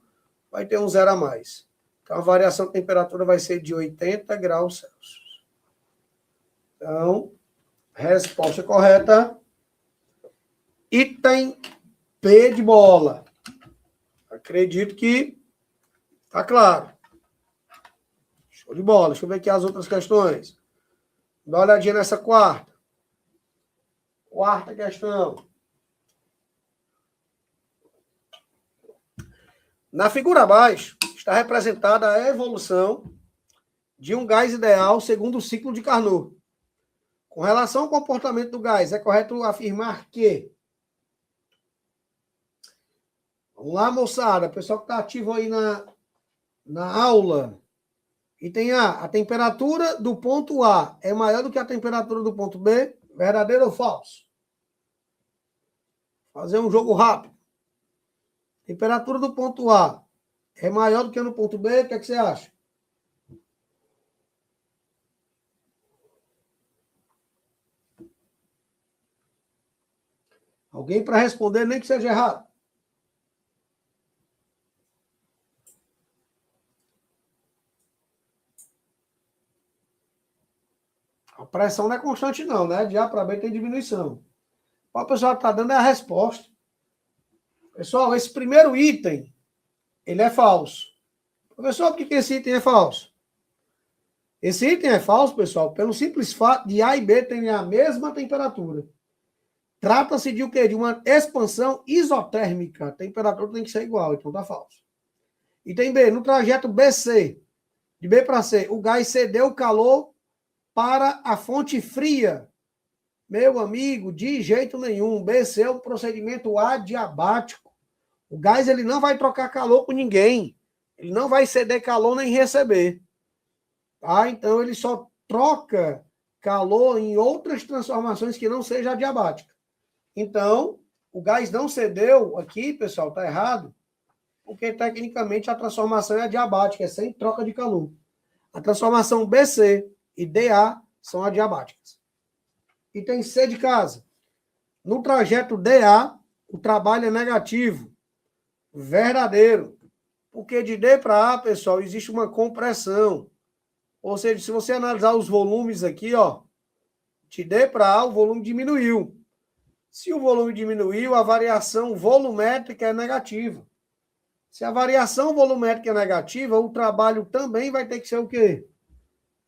vai ter um zero a mais. Então, a variação de temperatura vai ser de 80 graus Celsius. Então, resposta correta. Item P de bola. Acredito que está claro. Show de bola. Deixa eu ver aqui as outras questões. Dá uma olhadinha nessa quarta. Quarta questão. Na figura abaixo está representada a evolução de um gás ideal segundo o ciclo de Carnot. Com relação ao comportamento do gás, é correto afirmar que... Vamos lá, moçada. Pessoal que está ativo aí na aula. Item A. A temperatura do ponto A é maior do que a temperatura do ponto B? Verdadeiro ou falso? Fazer um jogo rápido. Temperatura do ponto A é maior do que no ponto B? O que é que você acha? Alguém para responder, nem que seja errado. A pressão não é constante não, né? De A para B tem diminuição. O pessoal está dando é a resposta. Pessoal, esse primeiro item, ele é falso. Professor, por que esse item é falso? Esse item é falso, pessoal, pelo simples fato de A e B terem a mesma temperatura. Trata-se de o quê? De uma expansão isotérmica. A temperatura tem que ser igual, então tá falso. Item B, no trajeto BC, de B para C, o gás cedeu calor para a fonte fria. Meu amigo, de jeito nenhum. BC é um procedimento adiabático. O gás ele não vai trocar calor com ninguém. Ele não vai ceder calor nem receber. Tá? Então, ele só troca calor em outras transformações que não seja adiabática. Então, o gás não cedeu aqui, pessoal, tá errado, porque tecnicamente a transformação é adiabática, é sem troca de calor. A transformação BC e DA são adiabáticas. Item C de casa. No trajeto DA, o trabalho é negativo. Verdadeiro. Porque de D para A, pessoal, existe uma compressão. Ou seja, se você analisar os volumes aqui, ó, de D para A, o volume diminuiu. Se o volume diminuiu, a variação volumétrica é negativa. Se a variação volumétrica é negativa, o trabalho também vai ter que ser o quê?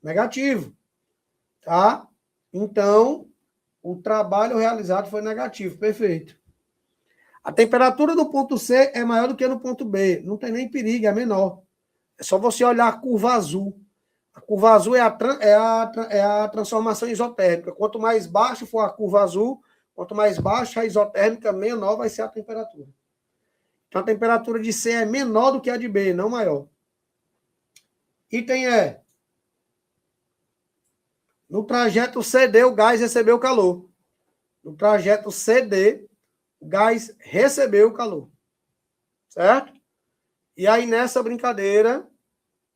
Negativo. Tá? Então, o trabalho realizado foi negativo. Perfeito. A temperatura do ponto C é maior do que no ponto B. Não tem nem perigo, é menor. É só você olhar a curva azul. A curva azul é a transformação isotérmica. Quanto mais baixo for a curva azul, Quanto mais baixa a isotérmica, menor vai ser a temperatura. Então, a temperatura de C é menor do que a de B, não maior. Item E. No trajeto CD, o gás recebeu calor. No trajeto CD, o gás recebeu calor. Certo? E aí, nessa brincadeira,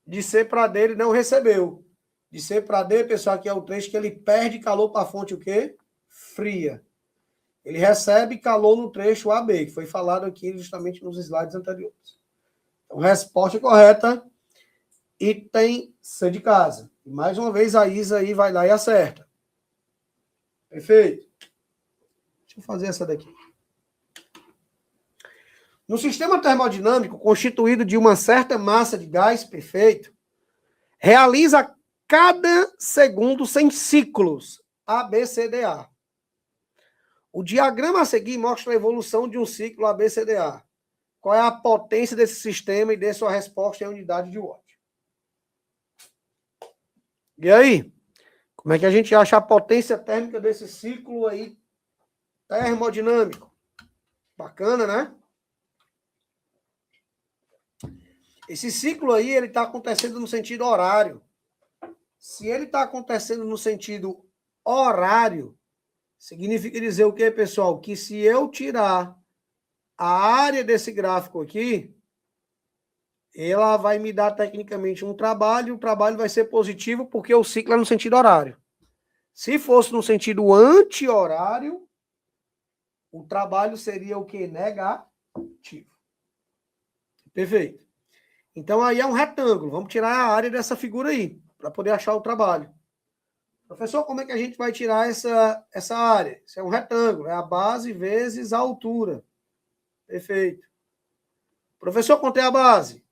de C para D, ele não recebeu. De C para D, pessoal, aqui é o trecho que ele perde calor para a fonte o quê? Fria. Ele recebe calor no trecho AB, que foi falado aqui justamente nos slides anteriores. Então, resposta correta, item C de casa. E mais uma vez, a Isa aí vai lá e acerta. Perfeito. Deixa eu fazer essa daqui. No sistema termodinâmico, constituído de uma certa massa de gás, perfeito, realiza cada segundo 100 ciclos, ABCDA. O diagrama a seguir mostra a evolução de um ciclo ABCDA. Qual é a potência desse sistema e dê sua resposta em unidade de watt. E aí? Como é que a gente acha a potência térmica desse ciclo aí termodinâmico? Bacana, né? Esse ciclo aí, ele está acontecendo no sentido horário. Se ele está acontecendo no sentido horário, significa dizer o quê, pessoal? Que se eu tirar a área desse gráfico aqui, ela vai me dar tecnicamente um trabalho, o trabalho vai ser positivo porque o ciclo é no sentido horário. Se fosse no sentido anti-horário, o trabalho seria o quê? Negativo. Perfeito. Então aí é um retângulo. Vamos tirar a área dessa figura aí, para poder achar o trabalho. Professor, como é que a gente vai tirar essa área? Isso é um retângulo, é a base vezes a altura. Perfeito. Professor, quanto é a base?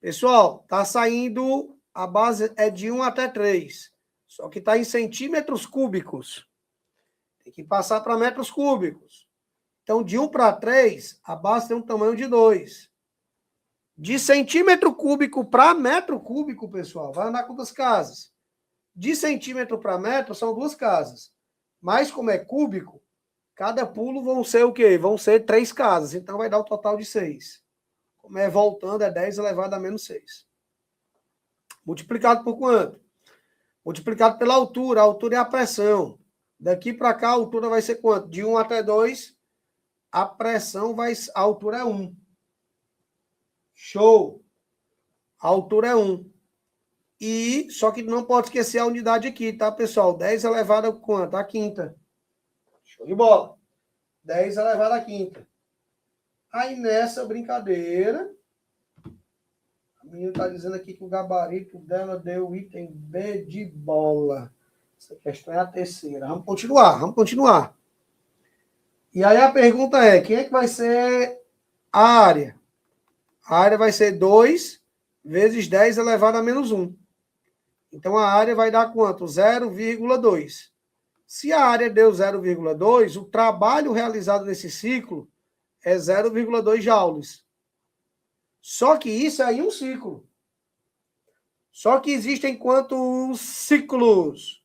Pessoal, está saindo, a base é de 1 até 3, só que está em centímetros cúbicos. Tem que passar para metros cúbicos. Então, de 1 para 3, a base tem um tamanho de 2. De centímetro cúbico para metro cúbico, pessoal, vai andar quantas casas? De centímetro para metro são 2 casas. Mas como é cúbico, cada pulo vão ser o quê? Vão ser 3 casas. Então vai dar o total de 6. Como é voltando, é 10 elevado a menos 6. Multiplicado por quanto? Multiplicado pela altura. A altura é a pressão. Daqui para cá, a altura vai ser quanto? De 1 até 2, a pressão vai... A altura é 1. Show! A altura é 1. E, só que não pode esquecer a unidade aqui, tá, pessoal? 10 elevado a quanto? A quinta. Show de bola. 10 elevado a quinta. Aí, nessa brincadeira, a menina está dizendo aqui que o gabarito dela deu item B de bola. Essa questão é a terceira. Vamos continuar. E aí a pergunta é, quem é que vai ser a área? A área vai ser 2 vezes 10 elevado a menos 1. Então, a área vai dar quanto? 0,2. Se a área deu 0,2, o trabalho realizado nesse ciclo é 0,2 joules. Só que isso é em um ciclo. Só que existem quantos ciclos?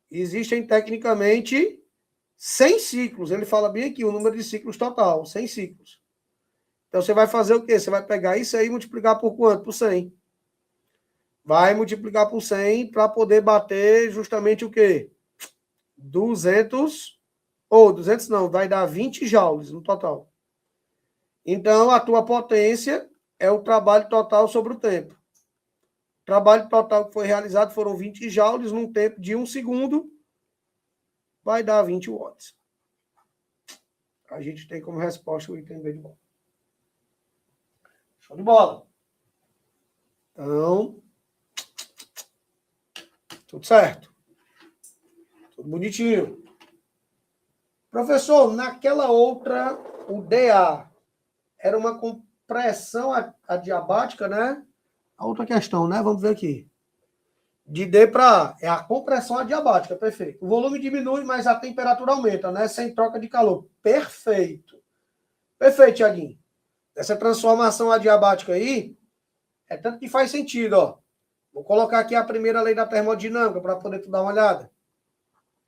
Existem, tecnicamente, 100 ciclos. Ele fala bem aqui o número de ciclos total, 100 ciclos. Então, você vai fazer o quê? Você vai pegar isso aí e multiplicar por quanto? Por 100. Vai multiplicar por 100 para poder bater justamente o quê? 200 não, vai dar 20 joules no total. Então, a tua potência é o trabalho total sobre o tempo. O trabalho total que foi realizado foram 20 joules num tempo de 1 segundo, vai dar 20 watts. A gente tem como resposta o item B de bola. Show de bola. Então, tudo certo. Tudo bonitinho. Professor, naquela outra, o DA era uma compressão adiabática, né? A outra questão, né? Vamos ver aqui. De D para A. É a compressão adiabática, perfeito. O volume diminui, mas a temperatura aumenta, né? Sem troca de calor. Perfeito. Perfeito, Thiaguinho. Essa transformação adiabática aí, é tanto que faz sentido, ó. Vou colocar aqui a primeira lei da termodinâmica para poder tu dar uma olhada.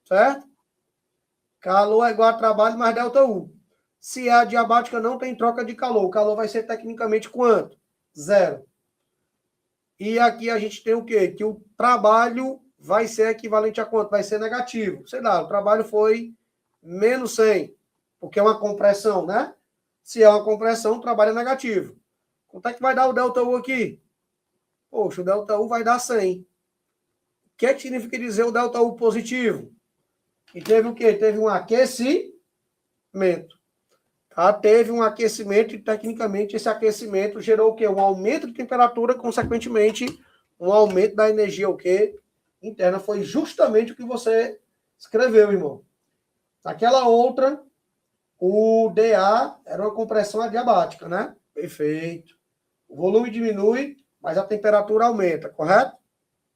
Certo? Calor é igual a trabalho mais ΔU. Se é adiabática, não tem troca de calor. O calor vai ser tecnicamente quanto? 0. E aqui a gente tem o quê? Que o trabalho vai ser equivalente a quanto? Vai ser negativo. Sei lá, o trabalho foi menos 100, porque é uma compressão, né? Se é uma compressão, o trabalho é negativo. Quanto é que vai dar o ΔU aqui? Poxa, o ΔU vai dar 100. O que significa dizer o ΔU positivo? E teve o quê? Teve um aquecimento. Tá? Teve um aquecimento e, tecnicamente, esse aquecimento gerou o quê? Um aumento de temperatura, consequentemente, um aumento da energia o quê? Interna. Foi justamente o que você escreveu, irmão. Naquela outra, o DA era uma compressão adiabática, né? Perfeito. O volume diminui, mas a temperatura aumenta, correto?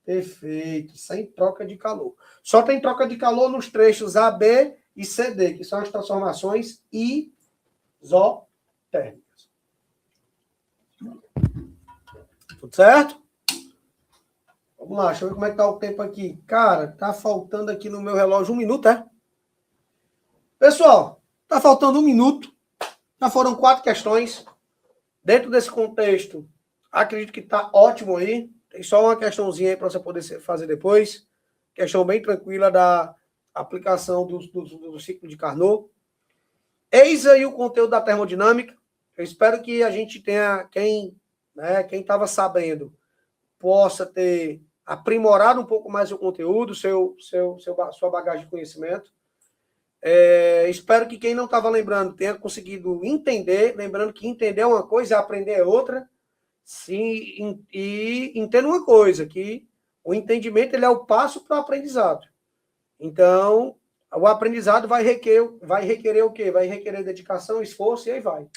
Perfeito. Sem troca de calor. Só tem troca de calor nos trechos AB e CD, que são as transformações isotérmicas. Tudo certo? Vamos lá, deixa eu ver como é que tá o tempo aqui. Cara, tá faltando aqui no meu relógio 1 minuto, é? Pessoal, tá faltando 1 minuto. Já foram 4 questões. Dentro desse contexto, acredito que tá ótimo aí. Tem só uma questãozinha aí para você poder fazer depois. Questão bem tranquila da aplicação do ciclo de Carnot. Eis aí o conteúdo da termodinâmica. Eu espero que a gente tenha, quem estava sabendo, possa ter aprimorado um pouco mais o conteúdo, sua bagagem de conhecimento. Espero que quem não estava lembrando tenha conseguido entender, lembrando que entender é uma coisa e aprender é outra. Sim, e entenda uma coisa, que o entendimento ele é o passo para o aprendizado. Então, o aprendizado vai requerer o quê? Vai requerer dedicação, esforço e aí vai.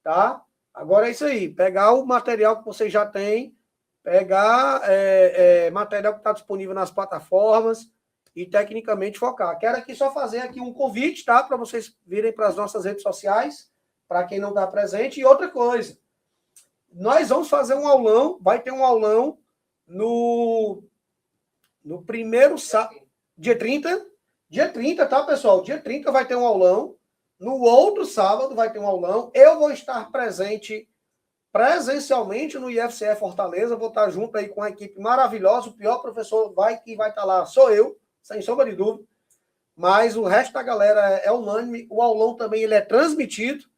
Tá? Agora é isso aí. Pegar o material que você já tem, pegar material que está disponível nas plataformas e tecnicamente focar. Quero aqui só fazer aqui um convite, tá? Para vocês virem para as nossas redes sociais, para quem não está presente. E outra coisa, nós vamos fazer um aulão, vai ter um aulão no primeiro sábado, dia 30. Dia 30, tá, pessoal? Dia 30 vai ter um aulão. No outro sábado vai ter um aulão. Eu vou estar presente presencialmente no IFCE Fortaleza. Vou estar junto aí com a equipe maravilhosa. O pior professor que vai estar lá sou eu, sem sombra de dúvida. Mas o resto da galera é unânime. O aulão também ele é transmitido.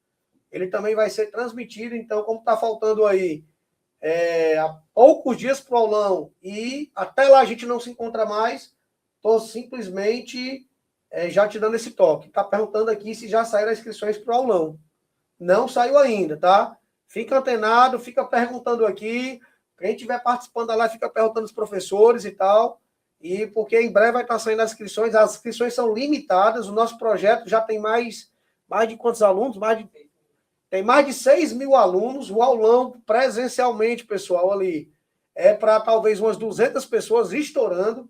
Ele também vai ser transmitido. Então, como está faltando aí há poucos dias para o aulão e até lá a gente não se encontra mais, estou simplesmente já te dando esse toque. Está perguntando aqui se já saíram as inscrições para o aulão. Não saiu ainda, tá? Fica antenado, fica perguntando aqui. Quem estiver participando da live, fica perguntando os professores e tal. E porque em breve vai estar saindo as inscrições são limitadas. O nosso projeto já tem mais de quantos alunos? Tem mais de 6 mil alunos. O aulão, presencialmente, pessoal, ali, é para talvez umas 200 pessoas estourando,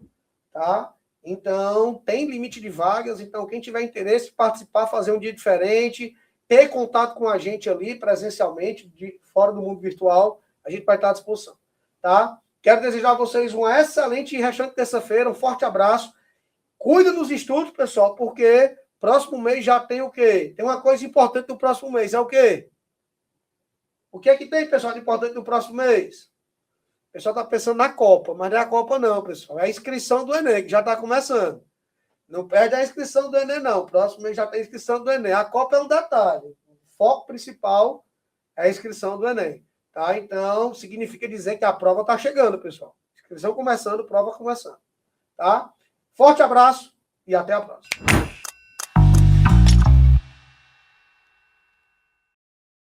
tá? Então, tem limite de vagas. Então, quem tiver interesse em participar, fazer um dia diferente, ter contato com a gente ali, presencialmente, fora do mundo virtual, a gente vai estar à disposição, tá? Quero desejar a vocês uma excelente e restante terça-feira. Um forte abraço. Cuida dos estudos, pessoal, porque próximo mês já tem o quê? Tem uma coisa importante no próximo mês. É o quê? O que é que tem, pessoal, de importante no próximo mês? O pessoal está pensando na Copa, mas não é a Copa não, pessoal. É a inscrição do Enem, que já está começando. Não perde a inscrição do Enem, não. Próximo mês já tem inscrição do Enem. A Copa é um detalhe. O foco principal é a inscrição do Enem. Tá? Então, significa dizer que a prova está chegando, pessoal. Inscrição começando, prova começando. Tá? Forte abraço e até a próxima.